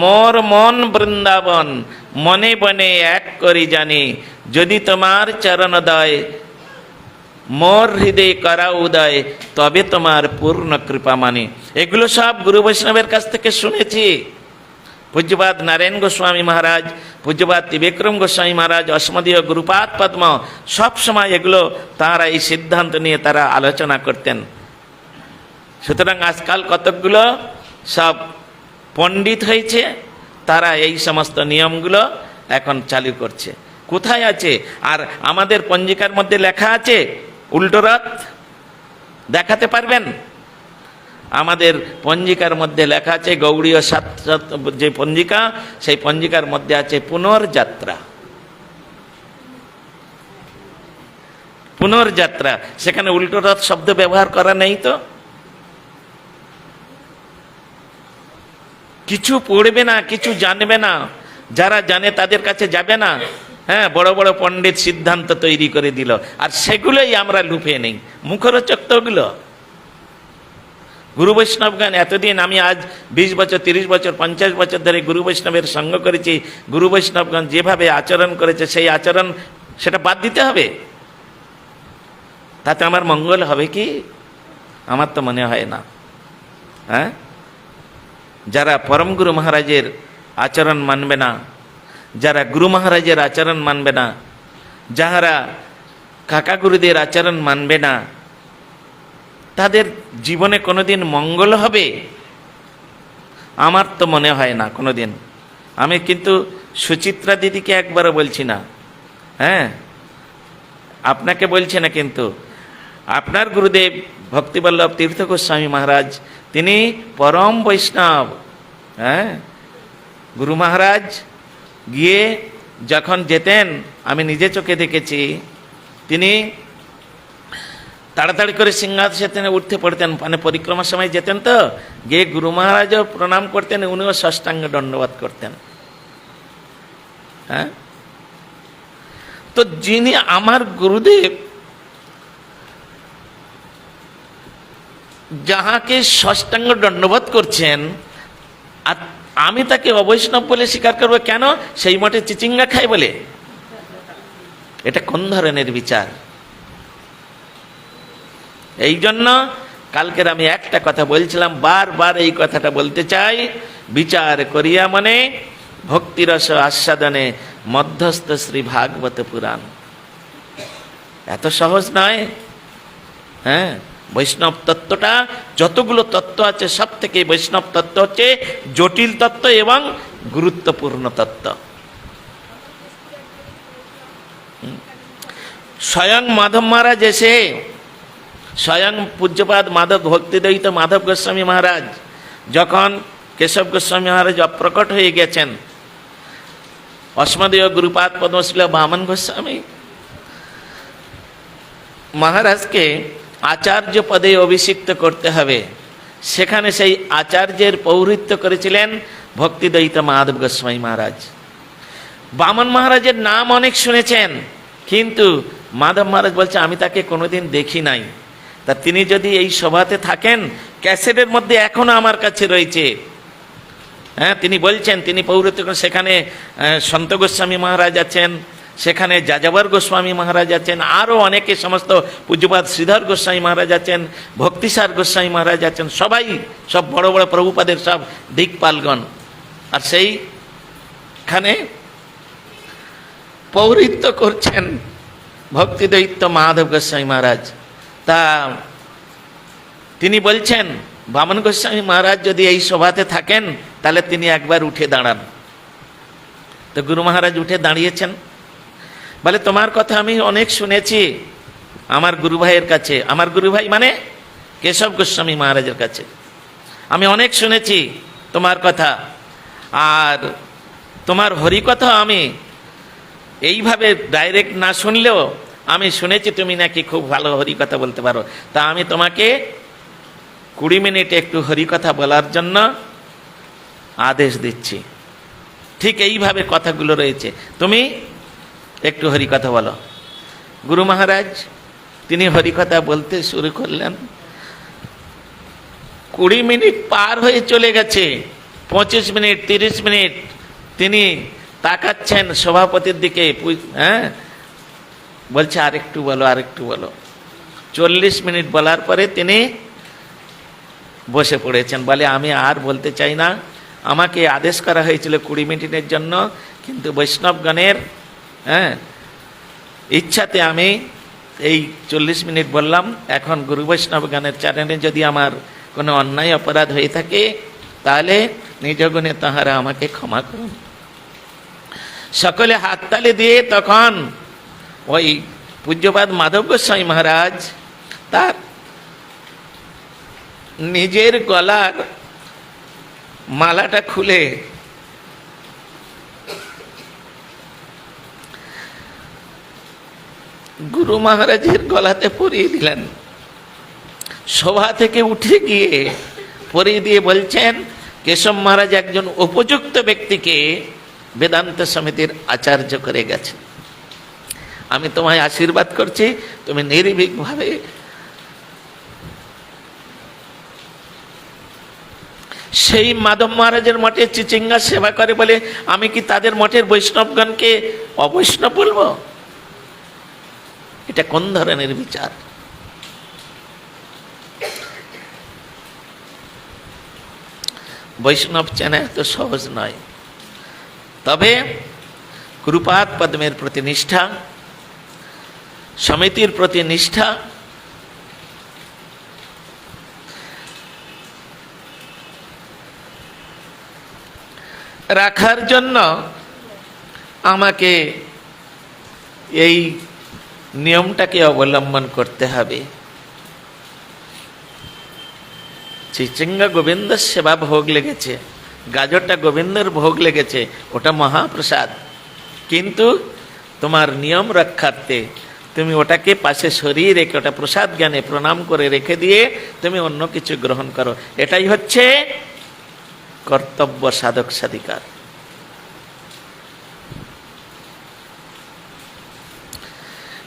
মোর মন বৃন্দাবন, মনে বনে এক করি জানি, যদি তোমার চরণোদয় মোর হৃদয় করা উদয়, তবে তোমার পূর্ণ কৃপা মানি। এগুলো সব গুরু বৈষ্ণবের কাছ থেকে শুনেছি। পূজ্যপাদ নারায়ণ গোস্বামী মহারাজ, পূজ্যপাদ ত্রিবিক্রম গোস্বামী মহারাজ, অস্মদীয় গুরুপাদ পদ্ম, সব সময় এগুলো তারা এই সিদ্ধান্ত নিয়ে তারা আলোচনা করতেন। সুতরাং আজকাল কতকগুলো সব পণ্ডিত হয়েছে, তারা এই সমস্ত নিয়মগুলো এখন চালু করছে। কোথায় আছে? আর আমাদের পঞ্জিকার মধ্যে লেখা আছে উল্টো রথ? দেখাতে পারবেন? আমাদের পঞ্জিকার মধ্যে লেখা আছে, গৌড়ীয় যে পঞ্জিকা, সেই পঞ্জিকার মধ্যে আছে পুনর্যাত্রা। পুনর্যাত্রা, সেখানে উল্টো রথ শব্দ ব্যবহার করা নেই তো। কিছু পড়বে না, কিছু জানবে না, যারা জানে তাদের কাছে যাবে না। হ্যাঁ, বড় বড় পণ্ডিত সিদ্ধান্ত তৈরি করে দিল, আর সেগুলোই আমরা লুপে নেই। মুখরোচক তো ওগুলো। গুরু বৈষ্ণবগণ এতদিন, আমি আজ 20 বছর 30 বছর 50 বছর ধরে গুরু বৈষ্ণবের সঙ্গ করেছি। গুরু বৈষ্ণবগণ যেভাবে আচরণ করেছে, সেই আচরণ সেটা বাদ দিতে হবে? তাতে আমার মঙ্গল হবে কি? আমার তো মনে হয় না। হ্যাঁ, যারা পরম গুরু মহারাজের আচরণ মানবে না, যারা গুরু মহারাজের আচরণ মানবে না, যাহারা কাকা গুরুদের আচরণ মানবে না, তাদের জীবনে কোনোদিন মঙ্গল হবে? আমার তো মনে হয় না কোনোদিন। আমি কিন্তু সুচিত্রা দিদিকে একবারও বলছি না, হ্যাঁ, আপনাকে বলছি না, কিন্তু আপনার গুরুদেব ভক্তিবল্লভ তীর্থ গোস্বামী মহারাজ, তিনি পরম বৈষ্ণব। হ্যাঁ, গুরু মহারাজ গিয়ে যখন যেতেন, আমি নিজে চোখে দেখেছি, তিনি তাড়াতাড়ি করে সিংহাসনে উঠতে পড়তেন, মানে পরিক্রমার সময় যেতেন তো, গিয়ে গুরু মহারাজও প্রণাম করতেন, উনিও ষষ্ঠাঙ্গ দণ্ডবাদ করতেন। হ্যাঁ, তো যিনি আমার গুরুদেব, যাহাকে ষষ্ঠাঙ্গ দণ্ডবাদ করছেন, আর আমি তাকে অবৈষ্ণব বলে স্বীকার করবো কেন? সেই মঠে চিচিঙ্গা খায় বলে? এটা কোন ধরনের বিচার? এই জন্য কালকের আমি একটা কথা বলছিলাম, বারবার এই কথাটা বলতে চাই, বিচার করিয়া মনে ভক্তিরস আস্বাদনে মধ্যস্থ শ্রী ভাগবত পুরাণ। এত সহজ নয়। হ্যাঁ, বৈষ্ণব তত্ত্বটা, যতগুলো তত্ত্ব আছে সব থেকে বৈষ্ণব তত্ত্ব হচ্ছে জটিল তত্ত্ব এবং গুরুত্বপূর্ণ তত্ত্ব। স্বয়ং মাধব মহারাজ এসে, স্বয়ং পূজ্যপাদ মাধব ভক্তিদ্বৈত মাধব গোস্বামী মহারাজ যখন কেশব গোস্বামী মহারাজ অপ্রকট হয়ে গেছেন, অস্মদীয় গুরুপাদ পদ্মশীল বামন গোস্বামী মহারাজকে আচার্য পদে অভিষিক্ত করতে হবে। সেখানে সেই আচার্যের পৌরোহিত্য করেছিলেন ভক্তিদ্বৈত মাধব গোস্বামী মহারাজ। বামন মহারাজের নাম অনেক শুনেছেন, কিন্তু মাধব মহারাজ বলছে আমি তাকে কোনোদিন দেখি নাই। তা তিনি যদি এই সভাতে থাকেন, ক্যাসেটের মধ্যে এখনো আমার কাছে রয়েছে। হ্যাঁ, তিনি বলছেন, তিনি পৌরোহিত্য করেন। সেখানে সন্ত গোস্বামী মহারাজ আছেন, সেখানে যাযাবর গোস্বামী মহারাজ আছেন, আরও অনেকে, সমস্ত পূজ্যপাদ শ্রীধর গোস্বামী মহারাজ আছেন, ভক্তিসার গোস্বামী মহারাজ আছেন, সবাই, সব বড় বড় প্রভুপাদের সব দিকপালগণ। আর সেইখানে পৌরোহিত্য করছেন ভক্তিদ্বৈত মাধব গোস্বামী মহারাজ। তা তিনি বলছেন, বামন গোস্বামী মহারাজ যদি এই সভাতে থাকেন, তাহলে তিনি একবার উঠে দাঁড়ান। তো গুরু মহারাজ উঠে দাঁড়িয়েছেন, বলে তোমার কথা আমি অনেক শুনেছি আমার গুরু ভাইয়ের কাছে। আমার গুরু ভাই মানে কেশব গোস্বামী মহারাজের কাছে আমি অনেক শুনেছি তোমার কথা, আর তোমার হরিকথা আমি এইভাবে ডাইরেক্ট না শুনলেও আমি শুনেছি তুমি নাকি খুব ভালো হরিকথা বলতে পারো। তা আমি তোমাকে 20 মিনিট একটু হরিকথা বলার জন্য আদেশ দিচ্ছি। ঠিক এইভাবে কথাগুলো রয়েছে, তুমি একটু হরিকথা বলো। গুরু মহারাজ তিনি হরিকথা বলতে শুরু করলেন। 20 মিনিট পার হয়ে চলে গেছে, 25 মিনিট 30 মিনিট তিনি তাকাচ্ছেন সভাপতির দিকে, হ্যাঁ, বলছে আরেকটু বলো, আরেকটু বলো। 40 মিনিট বলার পরে তিনি বসে পড়েছেন। বলে আমি আর বলতে চাই না, আমাকে আদেশ করা হয়েছিল 20 মিনিটের জন্য, কিন্তু বৈষ্ণবগণের ইচ্ছাতে আমি এই 40 মিনিট বললাম। এখন গুরু বৈষ্ণবগণের চরণে যদি আমার কোনো অন্যায় অপরাধ হয়ে থাকে তাহলে নিজ গুণে তাহারা আমাকে ক্ষমা করুন। সকলে হাততালি দিয়ে তখন ওই পূজ্যপাদ মাধব গোস্বামী মহারাজ তার নিজের গলার মালাটা খুলে গুরু মহারাজের গলাতে পরিয়ে দিলেন। সভা থেকে উঠে গিয়ে পরিয়ে দিয়ে বলছেন, কেশব মহারাজ একজন উপযুক্ত ব্যক্তিকে বেদান্ত সমিতির আচার্য করে গেছে। আমি তোমায় আশীর্বাদ করছি, তুমি নির্ভীকভাবে সেই মাধব মহারাজের মঠে চিচিঙ্গা সেবা করে বলে আমি কি তাদের মঠের বৈষ্ণবগণকে অবৈষ্ণব বলবো? এটা কোন ধরনের বিচার? বৈষ্ণব চেনা এত সহজ নয়। তবে গুরুপাদ পদ্মের প্রতি নিষ্ঠা, সমিতির প্রতি নিষ্ঠা, রাখার জন্য আমাকে এই নিয়মটাকে অবলম্বন করতে হবে। চিচিঙ্গা গোবিন্দের সেবা ভোগ লেগেছে, গাজরটা গোবিন্দের ভোগ লেগেছে, ওটা মহাপ্রসাদ, কিন্তু তোমার নিয়ম রক্ষার্থে তুমি ওটাকে পাশে সরিয়ে রেখে ওটা প্রসাদ জ্ঞানে প্রণাম করে রেখে দিয়ে তুমি অন্য কিছু গ্রহণ করো। এটাই হচ্ছে কর্তব্য সাধক সাধিকার।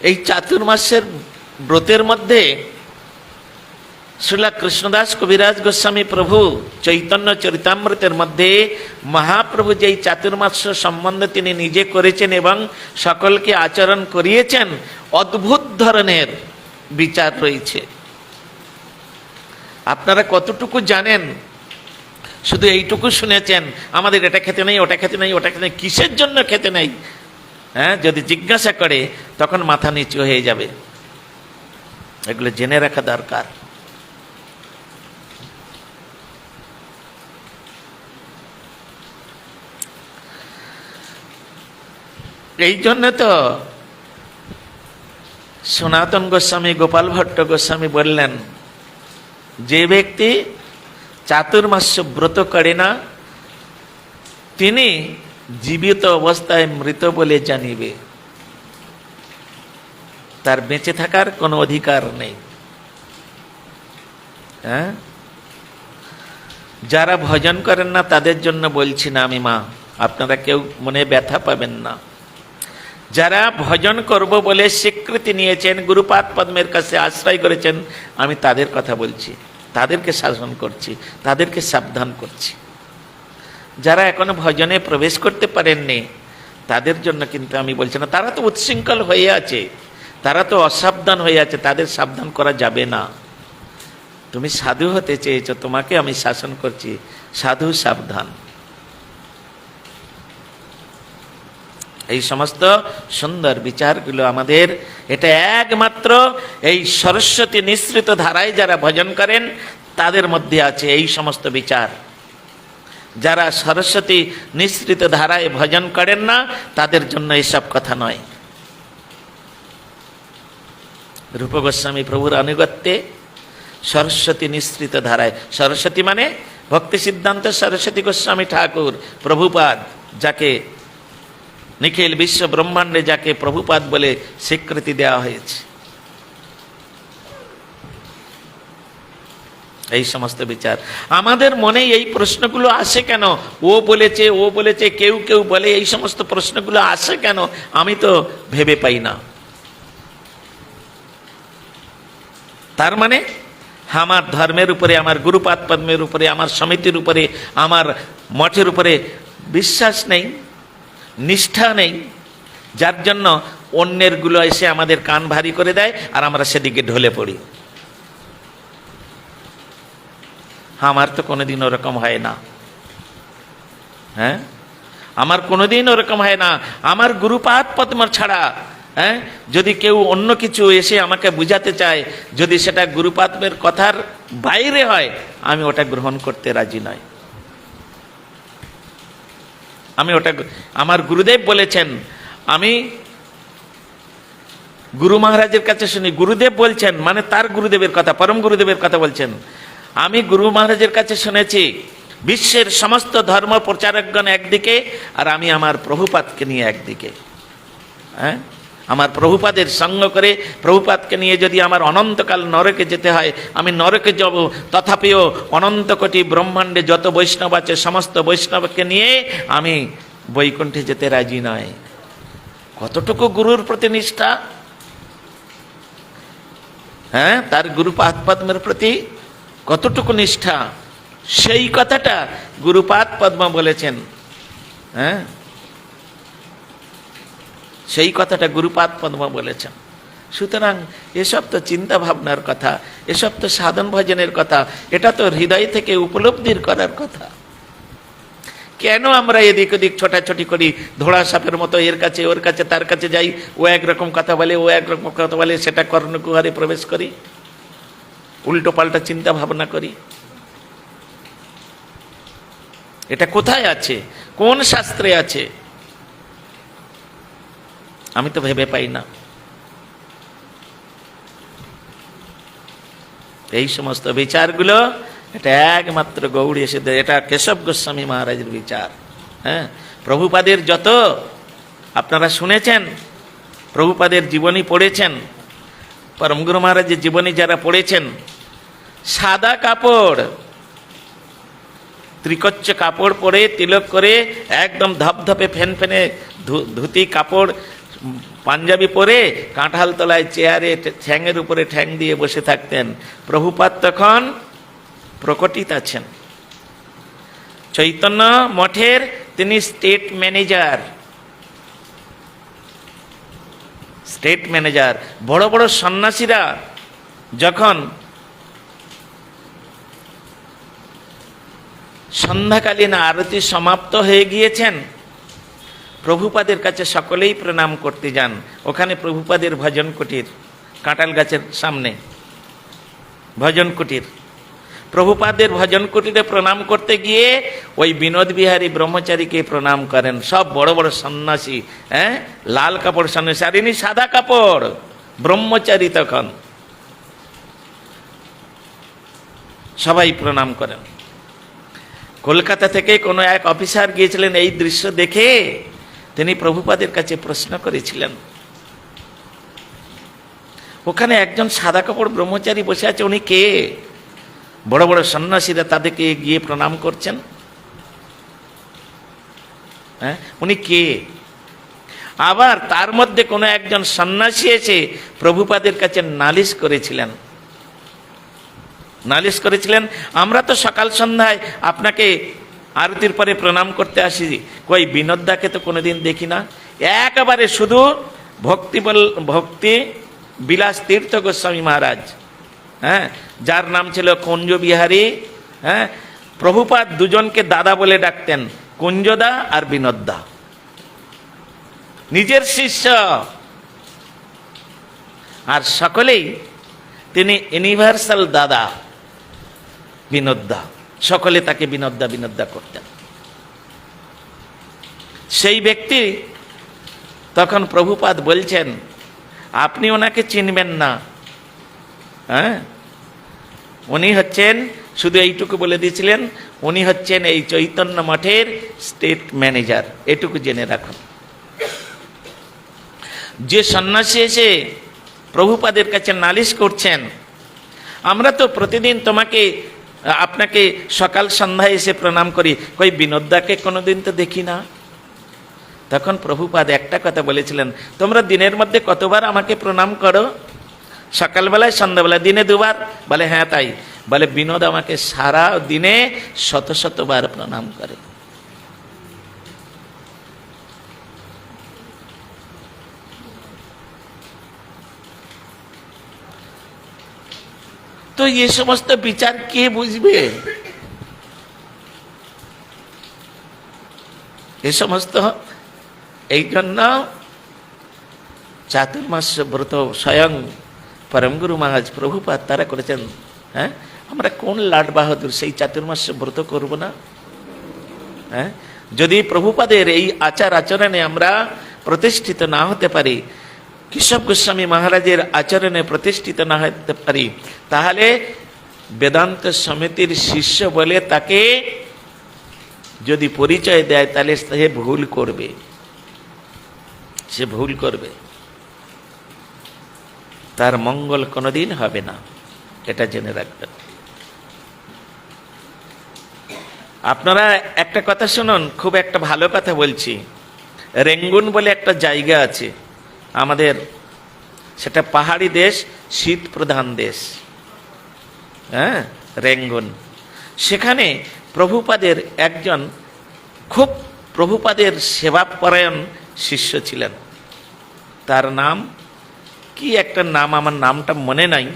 এই চাতুর্মাসের ব্রতের মধ্যে শ্রীলা কৃষ্ণদাস কবিরাজ গোস্বামী প্রভু চৈতন্য চরিতামৃতের মধ্যে মহাপ্রভু যেই চাতুর্মাস সম্বন্ধে তিনি নিজে করেছেন এবং সকলকে আচরণ করিয়েছেন, অদ্ভুত ধরনের বিচার রয়েছে। আপনারা কতটুকু জানেন? শুধু এইটুকু শুনেছেন, আমাদের এটা খেতে নেই, ওটা খেতে নেই, ওটা খেতে নেই। কিসের জন্য খেতে নেই? হ্যাঁ, যদি জিজ্ঞাসা করে তখন মাথা নিচু হয়ে যাবে। এগুলো জেনে রাখা দরকার। এই জন্য তো সনাতন গোস্বামী গোপাল ভট্ট গোস্বামী বললেন, যে ব্যক্তি চাতুর্মাস্য ব্রত করে না তিনি জীবিত অবস্থায় মৃত বলে জানিবে, তার বেঁচে থাকার কোনো অধিকার নেই। হ্যাঁ, যারা ভজন করেন না তাদের জন্য বলছি না আমি, মা, আপনারা কেউ মনে ব্যথা পাবেন না। যারা ভজন করব বলে স্বীকৃতি নিয়েছেন, গুরুপাদ পদ্মের কাছে আশ্রয় করেছেন, আমি তাদের কথা বলছি, তাদেরকে শাসন করছি, তাদেরকে সাবধান করছি। যারা এখনো ভজনে প্রবেশ করতে পারেননি তাদের জন্য কিন্তু আমি বলছি না। তারা তো উচ্ছৃঙ্খল হয়ে আছে, তারা তো অসাবধান হয়ে আছে, তাদের সাবধান করা যাবে না। তুমি সাধু হতে চেয়েছো, তোমাকে আমি শাসন করছি, সাধু সাবধান। এই সমস্ত সুন্দর বিচারগুলো আমাদের, এটা একমাত্র এই সরস্বতী নিঃসৃত ধারায় যারা ভজন করেন তাদের মধ্যে আছে এই সমস্ত বিচার। যারা সরস্বতী নিঃসৃত ধারায় ভজন করেন না তাদের জন্য এসব কথা নয়। রূপ গোস্বামী প্রভুর আনুগত্যে সরস্বতী নিঃসৃত ধারায়, সরস্বতী মানে ভক্তি সিদ্ধান্ত সরস্বতী গোস্বামী ঠাকুর প্রভুপাদ, যাকে নিখিল বিশ্ব ব্রহ্মাণ্ডে যাকে প্রভুপাদ বলে স্বীকৃতি দেওয়া হয়েছে, এই সমস্ত বিচার আমাদের মনে এই প্রশ্নগুলো আসে কেন? ও বলেছে, ও বলেছে, কেউ কেউ বলে, এই সমস্ত প্রশ্নগুলো আসে কেন আমি তো ভেবে পাই না। তার মানে আমার ধর্মের উপরে, আমার গুরুপাদ পদ্মের উপরে, আমার সমিতির উপরে, আমার মঠের উপরে বিশ্বাস নেই। নিষ্ঠা নেই, যার জন্য অন্যের গুলো এসে আমাদের কান ভারী করে দেয় আর আমরা সেদিকে ঢলে পড়ি। আমার তো কোনোদিন ওরকম হয় না, হ্যাঁ, আমার কোনোদিন ওরকম হয় না। আমার গুরুপাদ পদ্ম ছাড়া যদি কেউ অন্য কিছু এসে আমাকে বুঝাতে চায়, যদি সেটা গুরুপাদের কথার বাইরে হয়, আমি ওটা গ্রহণ করতে রাজি নই। আমি ওটা, আমার গুরুদেব বলেছেন, আমি গুরু মহারাজের কাছে শুনি, গুরুদেব বলছেন, মানে তার গুরুদেবের কথা, পরম গুরুদেবের কথা বলছেন, আমি গুরু মহারাজের কাছে শুনেছি বিশ্বের সমস্ত ধর্ম প্রচারকগণ একদিকে আর আমি আমার প্রভুপাদকে নিয়ে একদিকে। হ্যাঁ, আমার প্রভুপাদের সঙ্গ করে প্রভুপাদকে নিয়ে যদি আমার অনন্তকাল নরকে যেতে হয়, আমি নরকে যাব, তথাপিও অনন্ত কোটি ব্রহ্মাণ্ডে যত বৈষ্ণব আছে সমস্ত বৈষ্ণবকে নিয়ে আমি বৈকুণ্ঠে যেতে রাজি নয়। কতটুকু গুরুর প্রতি নিষ্ঠা, হ্যাঁ, তার গুরুপাদ পদ্মের প্রতি কতটুকু নিষ্ঠা, সেই কথাটা গুরুপাদ পদ্ম বলেছেন। হ্যাঁ, সেই কথাটা গুরুপাদ পদ্ম বলেছেন। সুতরাং এসব তো চিন্তা ভাবনার কথা, এসব তো সাধন ভজনের কথা, এটা তো হৃদয় থেকে উপলব্ধির করার কথা। কেন আমরা এদিক ওদিক ছোটাছুটি করি, ধোড়া সাপের মতো এর কাছে ওর কাছে তার কাছে যাই, ও একরকম কথা বলে ও একরকম কথা বলে, সেটা কর্ণকুহারে প্রবেশ করি, উল্টো পাল্টা চিন্তা ভাবনা করি? এটা কোথায় আছে, কোন শাস্ত্রে আছে? আমি তো ভেবে পাই না। এই সমস্ত বিচারগুলো এটা একমাত্র গৌড়ী এসে, এটা কেশব গোস্বামী মহারাজের বিচার। হ্যাঁ, প্রভুপাদের যত আপনারা শুনেছেন, প্রভুপাদের জীবনী পড়েছেন, পরমগুরু মহারাজের জীবনী যারা পড়েছেন, সাদা কাপড়, ত্রিকচ্ছ কাপড় পরে, তিলক করে, একদম ধপধপে ফেনফেনে ধুতি কাপড় পাঞ্জাবি পরে কাঁঠাল তলায় চেয়ারে ঠ্যাংয়ের উপরে ঠ্যাং দিয়ে বসে থাকতেন। প্রভুপাদ তখন প্রকটিত আছেন। চৈতন্য মঠের তিনি স্টেট ম্যানেজার, স্টেট ম্যানেজার। বড় বড় সন্ন্যাসীরা যখন সন্ধ্যাকালীন আরতি সমাপ্ত হয়ে গিয়েছেন, প্রভুপাদের কাছে সকলেই প্রণাম করতে যান। ওখানে প্রভুপাদের ভজন কুটির, কাঁঠাল গাছের সামনে ভজন কুটির। প্রভুপাদের ভজন কুটিরে প্রণাম করতে গিয়ে ওই বিনোদ বিহারী ব্রহ্মচারীকে প্রণাম করেন। সব বড় বড় সন্ন্যাসী, হ্যাঁ, লাল কাপড় সন্ন্যাসী, আর ইনি সাদা কাপড় ব্রহ্মচারী। তখন সবাই প্রণাম করেন। কলকাতা থেকে কোনো এক অফিসার গিয়েছিলেন, এই দৃশ্য দেখে তিনি প্রভুপাদের কাছে প্রশ্ন করেছিলেন, ওখানে একজন সাদা কাপড় ব্রহ্মচারী বসে আছে, উনি কে? বড় বড় সন্ন্যাসীরা তাদেরকে গিয়ে প্রণাম করছেন, হ্যাঁ, উনি কে? আবার তার মধ্যে কোনো একজন সন্ন্যাসী এসে প্রভুপাদের কাছে নালিশ করেছিলেন, নালিশ করেছিলেন, আমরা তো সকাল সন্ধ্যায় আপনাকে আরতির পরে প্রণাম করতে আসি, কই বিনোদদাকে তো কোনোদিন দেখি না। একেবারে শুধু ভক্তি বিলাস তীর্থ গোস্বামী মহারাজ, হ্যাঁ, যার নাম ছিল কুঞ্জ বিহারী, হ্যাঁ, প্রভুপাদ দুজনকে দাদা বলে ডাকতেন, কুঞ্জদা আর বিনোদদা, নিজের শিষ্য। আর সকলেই তিনি ইউনিভার্সাল দাদা বিনোদদা, সকলে তাকে বিনোদদা বিনোদদা করতেন। সেই ব্যক্তি তখন প্রভুপাদ বলছেন, আপনি ওনাকে চিনবেন না, হ্যাঁ, উনি হচ্ছেন, শুধু এইটুকু বলে দিয়েছিলেন, উনি হচ্ছেন এই চৈতন্য মঠের স্টেট ম্যানেজার, এটুকু জেনে রাখুন। যে সন্ন্যাসী এসে প্রভুপাদের কাছে নালিশ করছেন, আমরা তো প্রতিদিন আপনাকে সকাল সন্ধ্যায় এসে প্রণাম করি, কই বিনোদদাকে কোনোদিন তো দেখি না। তখন প্রভুপাদ একটা কথা বলেছিলেন, তোমরা দিনের মধ্যে কতবার আমাকে প্রণাম করো? সকালবেলায়, সন্ধ্যাবেলায়, দিনে দুবার? বলে হ্যাঁ তাই। বলে বিনোদ আমাকে সারা দিনে শত শতবার প্রণাম করে। তো এ সমস্ত বিচার কে বুঝবে? এ সমস্ত এই জন্য চাতুর্মাস্য ব্রত স্বয়ং পরম গুরু মহারাজ প্রভুপাদ তারা করেছেন। হ্যাঁ, আমরা কোন লাট বাহাদুর সেই চাতুর্মাস্য ব্রত করব না? হ্যাঁ, যদি প্রভুপাদের এই আচার আচরণে আমরা প্রতিষ্ঠিত না হতে পারি, কেশব গোস্বামী মহারাজের আচরণে প্রতিষ্ঠিত না হতে পারি, তাহলে বেদান্ত সমিতির শিষ্য বলে তাকে যদি পরিচয় দেয় তাহলে সে ভুল করবে, সে ভুল করবে, তার মঙ্গল কোনোদিন হবে না, এটা জেনে রাখবেন। আপনারা একটা কথা শুনুন, খুব একটা ভালো কথা বলছি। রেঙ্গুন বলে একটা জায়গা আছে আমাদের, সেটা পাহাড়ি দেশ, শীত প্রধান দেশ। হ্যাঁ, রেঙ্গুন। সেখানে প্রভুপাদের একজন খুব প্রভুপাদের সেবাপরায়ণ শিষ্য ছিলেন। তার নাম কি একটা নাম, আমার নামটা মনে নাই।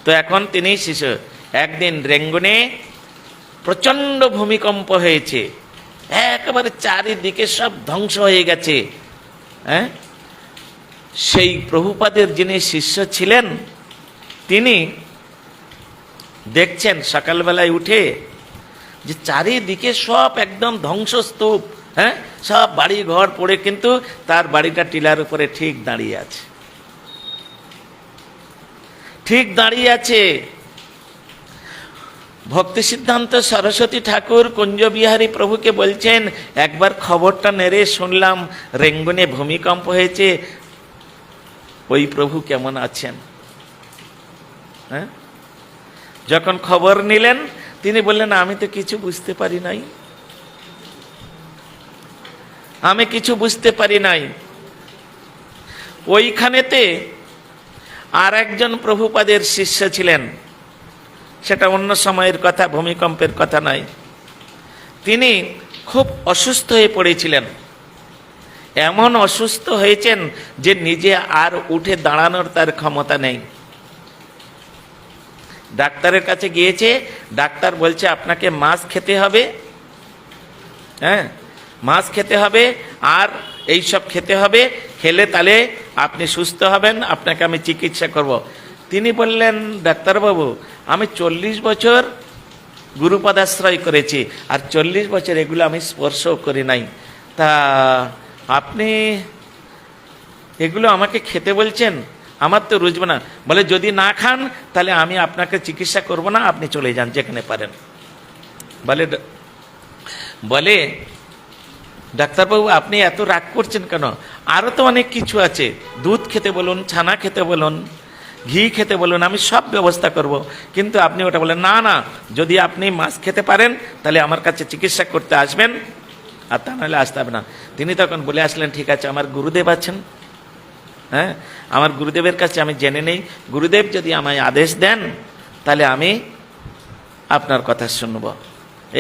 তো এখন তিনি শিষ্য। একদিন রেঙ্গুনে প্রচণ্ড ভূমিকম্প হয়েছে, একেবারে চারিদিকে সব ধ্বংস হয়ে গেছে। হ্যাঁ, সেই প্রভুপাদের যিনি শিষ্য ছিলেন তিনি দেখছেন সকালবেলায় উঠে যে চারিদিকে সব একদম ধ্বংসস্তূপ। হ্যাঁ, সব বাড়ি ঘর পড়ে, কিন্তু তার বাড়িটা টিলার উপরে ঠিক দাঁড়িয়ে আছে, ঠিক দাঁড়িয়ে আছে। ভক্তি সিদ্ধান্ত সরস্বতী ঠাকুর কুঞ্জবিহারী প্রভুকে বলছেন, একবার খবরটা নেড়ে শুনলাম রেঙ্গুনে ভূমিকম্প হয়েছে, ওই প্রভু কেমন আছেন? হ্যাঁ, যখন খবর নিলেন তিনি বললেন, আমি তো কিছু বুঝতে পারি নাই, আমি কিছু বুঝতে পারি নাই। ওইখানেতে আর একজন প্রভুপাদের শিষ্য ছিলেন, সেটা অন্য সময়ের কথা, ভূমিকম্পের কথা নয়। তিনি খুব অসুস্থ হয়ে পড়েছিলেন, এমন অসুস্থ হয়েছেন যে নিজে আর উঠে দাঁড়ানোর তার ক্ষমতা নেই। ডাক্তারের কাছে গিয়েছে, ডাক্তার বলছে আপনাকে মাছ খেতে হবে। হ্যাঁ, মাছ খেতে হবে আর এই সব খেতে হবে, খেলে তাহলে আপনি সুস্থ হবেন, আপনাকে আমি চিকিৎসা করব। তিনি বললেন, ডাক্তারবাবু আমি 40 বছর গুরুপদাশ্রয় করেছি, আর 40 বছর এগুলো আমি স্পর্শও করি নাই, তা আপনি এগুলো আমাকে খেতে বলছেন, আমার তো রুজবে না। বলে, যদি না খান তাহলে আমি আপনাকে চিকিৎসা করব না, আপনি চলে যান যেখানে পারেন। বলে ডাক্তারবাবু আপনি এত রাগ করছেন কেন? আরও তো অনেক কিছু আছে, দুধ খেতে বলুন, ছানা খেতে বলুন, ঘি খেতে বলুন, আমি সব ব্যবস্থা করব, কিন্তু আপনি ওটা বলেন না, না যদি আপনি মাছ খেতে পারেন তাহলে আমার কাছে চিকিৎসা করতে আসবেন, আর তা নাহলে আসতে হবে না। তিনি তখন বলে আসলেন, ঠিক আছে আমার গুরুদেব আছেন, হ্যাঁ আমার গুরুদেবের কাছে আমি জেনে নেই, গুরুদেব যদি আমায় আদেশ দেন তাহলে আমি আপনার কথা শুনব।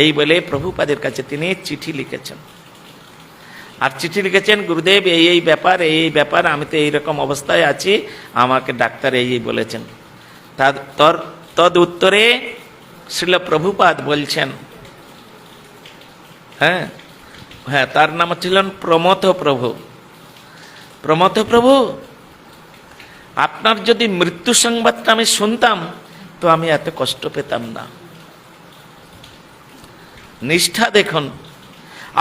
এই বলে প্রভুপাদের কাছে তিনি চিঠি লিখেছেন, আর চিঠি লিখেছেন, গুরুদেব এই এই ব্যাপার, এই ব্যাপার, আমি তো এইরকম অবস্থায় আছি, আমাকে ডাক্তার এই বলেছেন। তদ উত্তরে শ্রীল প্রভুপাদ বলছেন, হ্যাঁ হ্যাঁ তার নাম ছিলেন প্রমথ প্রভু। প্রমথ প্রভু, আপনার যদি মৃত্যু সংবাদটা আমি শুনতাম তো আমি এত কষ্ট পেতাম না। নিষ্ঠা দেখুন,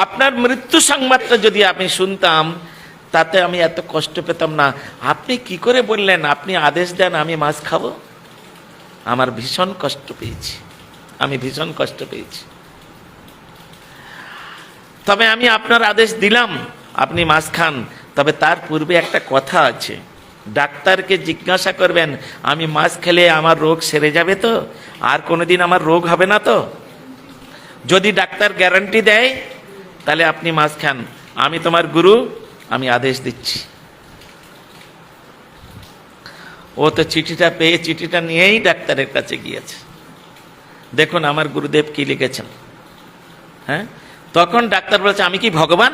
আপনার মৃত্যু সংবাদটা যদি আমি শুনতাম তাতে আমি এত কষ্ট পেতাম না। আপনি কি করে বললেন আপনি আদেশ দেন আমি মাছ খাবো? আমার ভীষণ কষ্ট পেয়েছি, আমি ভীষণ কষ্ট পেয়েছি। তবে আমি আপনার আদেশ দিলাম আপনি মাছ খান, তবে তার পূর্বে একটা কথা আছে, ডাক্তারকে জিজ্ঞাসা করবেন আমি মাছ খেলে আমার রোগ সেরে যাবে তো, আর কোনোদিন আমার রোগ হবে না তো? যদি ডাক্তার গ্যারান্টি দেয় তাহলে আপনি মাছ খান, আমি তোমার গুরু, আমি আদেশ দিচ্ছি। ও তো চিঠিটা পেয়ে চিঠিটা নিয়েই ডাক্তারের কাছে গিয়েছে। দেখুন আমার গুরুদেব কি লিখেছেন। হ্যাঁ, তখন ডাক্তার বলেছে, আমি কি ভগবান?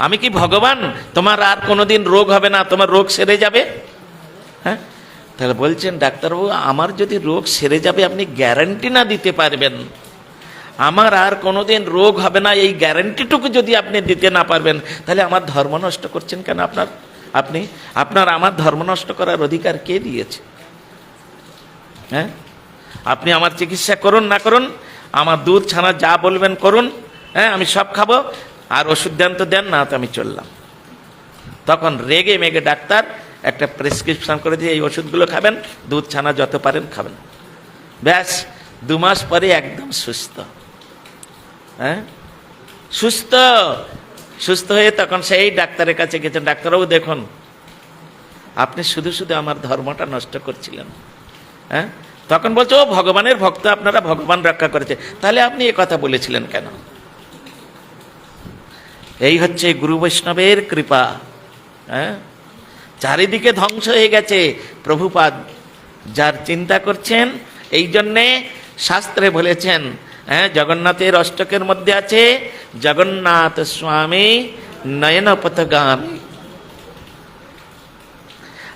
আমি কি ভগবান? তোমার আর কোনোদিন রোগ হবে না, তোমার রোগ সেরে যাবে? হ্যাঁ, তাহলে বলছেন ডাক্তারবাবু, আমার যদি রোগ সেরে যাবে আপনি গ্যারান্টি না দিতে পারবেন, আমার আর কোনোদিন রোগ হবে না এই গ্যারান্টিটুকু যদি আপনি দিতে না পারবেন, তাহলে আমার ধর্ম নষ্ট করছেন কেন? আপনার আমার ধর্ম নষ্ট করার অধিকার কে দিয়েছে? হ্যাঁ, আপনি আমার চিকিৎসা করুন না করুন, আমার দুধ ছানা যা বলবেন করুন, হ্যাঁ আমি সব খাবো, আর ওষুধ দেন তো দেন, না তো আমি চললাম। তখন রেগে মেগে ডাক্তার একটা প্রেসক্রিপশন করে দিয়ে এই ওষুধগুলো খাবেন, দুধ ছানা যত পারেন খাবেন, ব্যাস 2 মাস পরে একদম সুস্থ। হ্যাঁ, সুস্থ হয়ে তখন সেই ডাক্তারের কাছে গেছেন, ডাক্তারবাবু দেখুন আপনি শুধু শুধু আমার ধর্মটা নষ্ট করছিলেন। হ্যাঁ, তখন বলছে ও ভগবানের ভক্ত, আপনারা ভগবান রক্ষা করেছে, তাহলে আপনি এ কথা বলেছিলেন কেন? এই হচ্ছে গুরু বৈষ্ণবের কৃপা। হ্যাঁ, চারিদিকে ধ্বংস হয়ে গেছে, প্রভুপাদ যার চিন্তা করছেন। এই জন্যে শাস্ত্রে বলেছেন, হ্যাঁ জগন্নাথের অষ্টকের মধ্যে আছে জগন্নাথ স্বামী নয়ন পথগামী।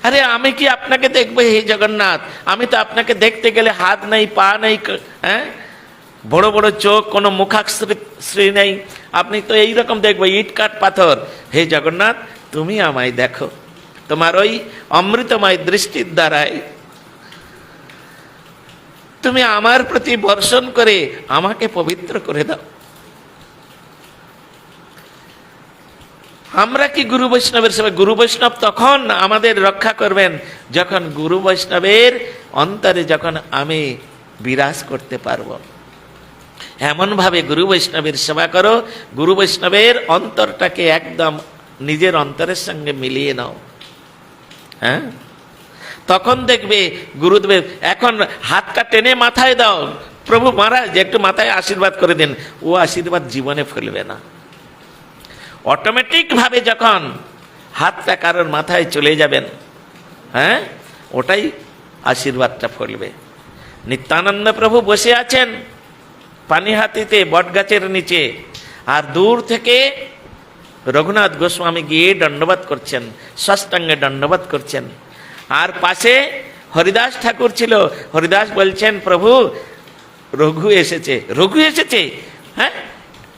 আরে আমি কি আপনাকে দেখবো হে জগন্নাথ? আমি তো আপনাকে দেখতে গেলে হাত নেই, পা নেই, হ্যাঁ বড় বড় চোখ, কোনো মুখাশ্রী নেই, আপনি তো এইরকম দেখবো ইট কাঠ পাথর। হে জগন্নাথ, তুমি আমায় দেখো তোমার ওই অমৃতময় দৃষ্টির দ্বারায়, তুমি আমার প্রতি বর্ষণ করে আমাকে পবিত্র করে দাও। আমরা কি গুরু বৈষ্ণবের সেবা? গুরু বৈষ্ণব তখন আমাদের রক্ষা করবেন যখন গুরু বৈষ্ণবের অন্তরে যখন আমি বিরাজ করতে পারবো। এমনভাবে গুরু বৈষ্ণবের সেবা করো, গুরু বৈষ্ণবের অন্তরটাকে একদম নিজের অন্তরের সঙ্গে মিলিয়ে নাও। হ্যাঁ, তখন দেখবে গুরুদেব এখন হাতটা টেনে মাথায় দাও, প্রভু মহারাজ একটু মাথায় আশীর্বাদ করে দিন, ও আশীর্বাদ জীবনে ফেলবে না। অটোমেটিক ভাবে যখন হাতটা কারোর মাথায় চলে যাবেন, হ্যাঁ ওটাই আশীর্বাদটা ফলবে। নিত্যানন্দ প্রভু বসে আছেন পানিহাটিতে বটগাছের নিচে, আর দূর থেকে রঘুনাথ গোস্বামী গিয়ে দণ্ডবাদ করছেন, ষষ্ঠাঙ্গে দণ্ডবাদ করছেন। আর পাশে হরিদাস ঠাকুর ছিল, হরিদাস বলছেন প্রভু রঘু এসেছে। হ্যাঁ,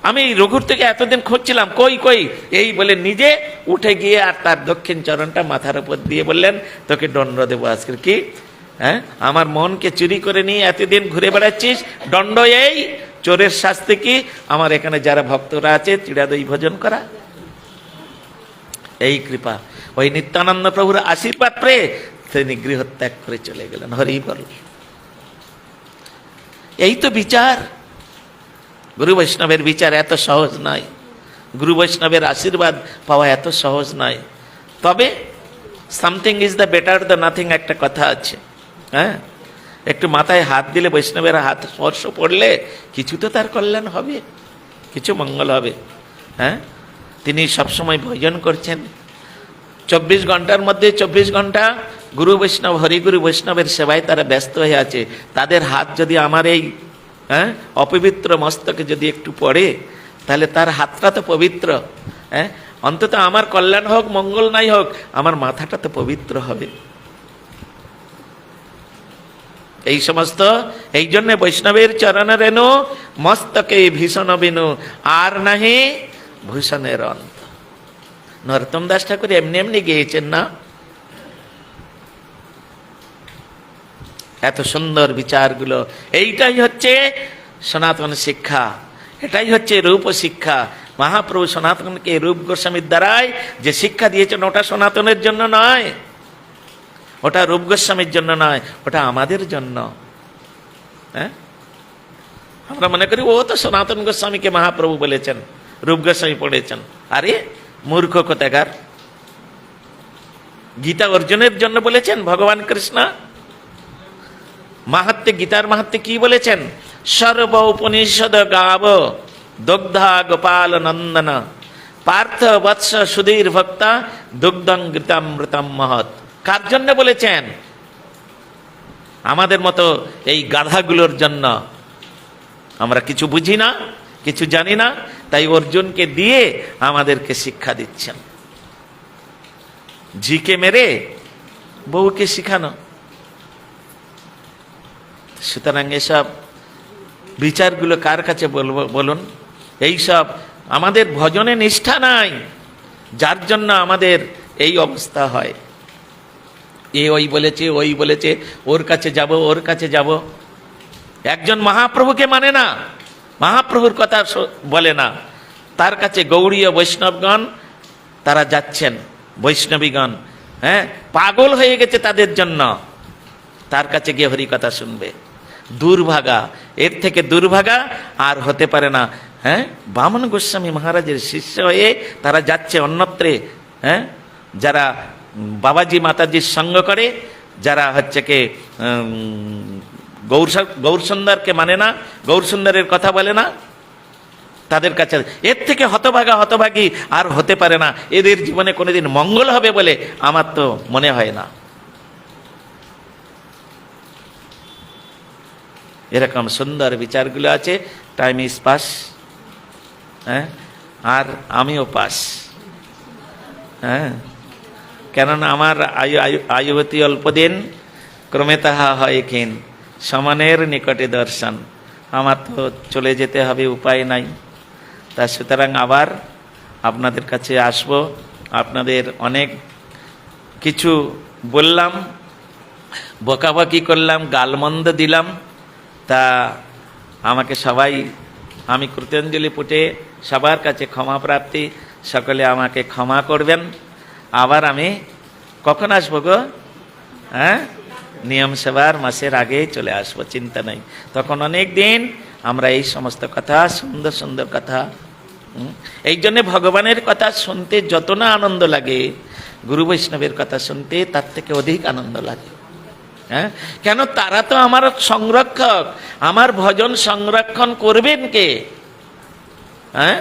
আমি রঘুর থেকে এতদিন খুঁজছিলাম, কই এই বলে নিজে উঠে গিয়ে আর তার দক্ষিণ চরণটা মাথার উপর দিয়ে বললেন তোকে দণ্ড দেবো আজকে। কি হ্যাঁ, আমার মনকে চুরি করে নিয়ে এতদিন ঘুরে বেড়াচ্ছিস, দণ্ড এই, চোরের শাস্তি কি? আমার এখানে যারা ভক্তরা আছে চিড়াদই ভোজন করা। এই কৃপা, ওই নিত্যানন্দ প্রভুর আশীর্বাদ পেয়ে তিনি গৃহত্যাগ করে চলে গেলেন। হরি বল। এই তো বিচার। গুরু বৈষ্ণবের বিচার এত সহজ নয়, গুরু বৈষ্ণবের আশীর্বাদ পাওয়া এত সহজ নয়। তবে something is the better the nothing একটা কথা আছে। হ্যাঁ, একটু মাথায় হাত দিলে, বৈষ্ণবের হাত স্পর্শ পড়লে কিছু তো তার কল্যাণ হবে, কিছু মঙ্গল হবে। হ্যাঁ, তিনি সবসময় ভজন করছেন, 24 ঘন্টার মধ্যে 24 ঘন্টা গুরু বৈষ্ণব, হরিগুরু বৈষ্ণবের সেবায় তারা ব্যস্ত হয়ে আছে। তাদের হাত যদি আমার এই অপবিত্র মস্তকে যদি একটু পড়ে, তাহলে তার হাতটা তো পবিত্র। হ্যাঁ, অন্তত আমার কল্যাণ হোক মঙ্গল নাই হোক, আমার মাথাটা তো পবিত্র হবে। এই সমস্ত, এই জন্য বৈষ্ণবের চরণ রেণু মস্তকে ভীষণ বিনু, আর নাহি ভূষণের অন্ত। নরোত্তম দাস ঠাকুর এমনি গিয়েছেন না? এত সুন্দর বিচারগুলো। এইটাই হচ্ছে সনাতন শিক্ষা, এটাই হচ্ছে রূপ শিক্ষা। মহাপ্রভু সনাতনকে রূপ গোস্বামীর দ্বারাই যে শিক্ষা দিয়েছেন, ওটা সনাতনের জন্য নয়, ওটা রূপ গোস্বামীর জন্য নয়, ওটা আমাদের জন্য। হ্যাঁ, আমরা মনে করি ও তো সনাতন গোস্বামীকে মহাপ্রভু বলেছেন, রূপ গোস্বামী পড়েছেন। আরে মূর্খ কোথাকার! গীতা অর্জুনের জন্য বলেছেন ভগবান কৃষ্ণ। মাহাত্ম্যে, গীতার মাহাত্ম্যে কি বলেছেন? সর্ব উপনিষদ গাব দগ্ধা গোপাল নন্দন পার্থ বৎস সুধীর ভক্তা দুগ্ধং গীতামৃতম মহৎ। কার জন্য বলেছেন? আমাদের মতো এই গাধাগুলোর জন্য। আমরা কিছু বুঝি না, কিছু জানি না, তাই অর্জুনকে দিয়ে আমাদেরকে শিক্ষা দিচ্ছেন। ঝিকে মেরে বউকে শিখানো, সুতরাং এসব বিচারগুলো কার কাছে বলবো বলুন? এইসব আমাদের ভজনে নিষ্ঠা নাই, যার জন্য আমাদের এই অবস্থা হয়। এ ওই বলেছে, ওই বলেছে, ওর কাছে যাব, ওর কাছে যাব। একজন মহাপ্রভুকে মানে না, মহাপ্রভুর কথা বলে না, তার কাছে গৌড়ীয় বৈষ্ণবগণ তারা যাচ্ছেন, বৈষ্ণবীগণ, হ্যাঁ, পাগল হয়ে গেছে তাদের জন্য, তার কাছে গিয়ে হরি কথা শুনবে। দুর্ভাগা, এর থেকে দুর্ভাগা আর হতে পারে না। হ্যাঁ, বামন গোস্বামী মহারাজের শিষ্য হয়ে তারা যাচ্ছে অন্যত্রে। হ্যাঁ, যারা বাবাজি মাতাজির সঙ্গ করে, যারা হচ্ছে কে গৌরসুন্দরকে মানে না, গৌরসুন্দরের কথা বলে না, তাদের কাছে, এর থেকে হতভাগা হতভাগী আর হতে পারে না। এদের জীবনে কোনোদিন মঙ্গল হবে বলে আমার তো মনে হয় না। এরকম সুন্দর বিচারগুলো আছে। Time is pass. হ্যাঁ, আর আমিও পাস। হ্যাঁ, কেননা আমার আয়ুবতী অল্পদিন, ক্রমে তাহা হয় ক্ষীণ, সমানের নিকটে দর্শন। আমার তো চলে যেতে হবে, উপায় নাই। তা সুতরাং আবার আপনাদের কাছে আসব। আপনাদের অনেক কিছু বললাম, বকাবকি করলাম, গালমন্দ দিলাম, তা আমাকে সবাই, আমি কৃতাঞ্জলি পুটে সবার কাছে ক্ষমা প্রার্থী, সকলে আমাকে ক্ষমা করবেন। আবার আমি কখন আসবো গো? হ্যাঁ, নিয়ম সেবার মাসের আগেই চলে আসবো, চিন্তা নেই। তখন অনেক দিন আমরা এই সমস্ত কথা, সুন্দর সুন্দর কথা, এই জন্যে ভগবানের কথা শুনতে যত না আনন্দ লাগে, গুরু বৈষ্ণবের কথা শুনতে তার থেকে অধিক আনন্দ লাগে। হ্যাঁ, কেন? তারা তো আমার সংরক্ষক। আমার ভজন সংরক্ষণ করবেন কে? হ্যাঁ,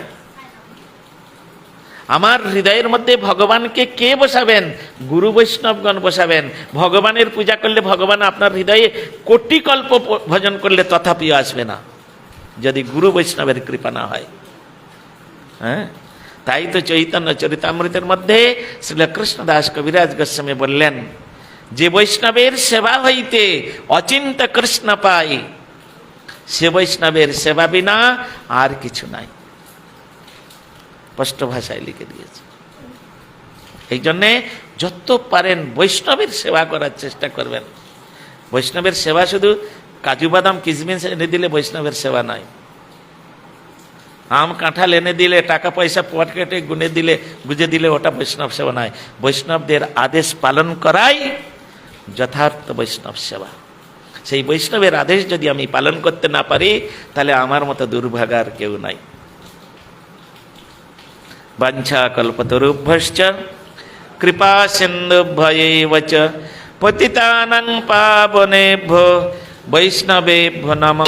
আমার হৃদয়ের মধ্যে ভগবানকে কে বসাবেন? গুরু বৈষ্ণবগণ বসাবেন। ভগবানের পূজা করলে ভগবান আপনার হৃদয়ে কোটি কল্প ভজন করলে তথাপিও আসবে না, যদি গুরু বৈষ্ণবের কৃপা না হয়। হ্যাঁ, তাই তো চৈতন্য চরিতামৃতের মধ্যে শ্রীকৃষ্ণ দাস কবিরাজ গোস্বামী বললেন, যে বৈষ্ণবের সেবা হইতে অচিন্ত্য কৃষ্ণ পাই, সে বৈষ্ণবের সেবা বিনা আর কিছু নাই। স্পষ্ট ভাষায় লিখে দিয়েছে। এই জন্যে যত পারেন বৈষ্ণবের সেবা করার চেষ্টা করবেন। বৈষ্ণবের সেবা শুধু কাজু বাদাম কিশমিশ এনে দিলে বৈষ্ণবের সেবা নয়। আম কাঁঠাল এনে দিলে, টাকা পয়সা পকেটে গুঁজে দিলে ওটা বৈষ্ণব সেবা নয়। বৈষ্ণবদের আদেশ পালন করাই যথার্থ বৈষ্ণব সেবা। সেই বৈষ্ণবের আদেশ যদি আমি পালন করতে না পারি, তাহলে আমার মতো দুর্ভাগার কেউ নাই। বাঞ্ছা কল্পতরুভ্যশ্চ কৃপা সিন্ধুভ্যৈব চ পতিতানাং পাবনেভ্যো বৈষ্ণবেভ্যো নমো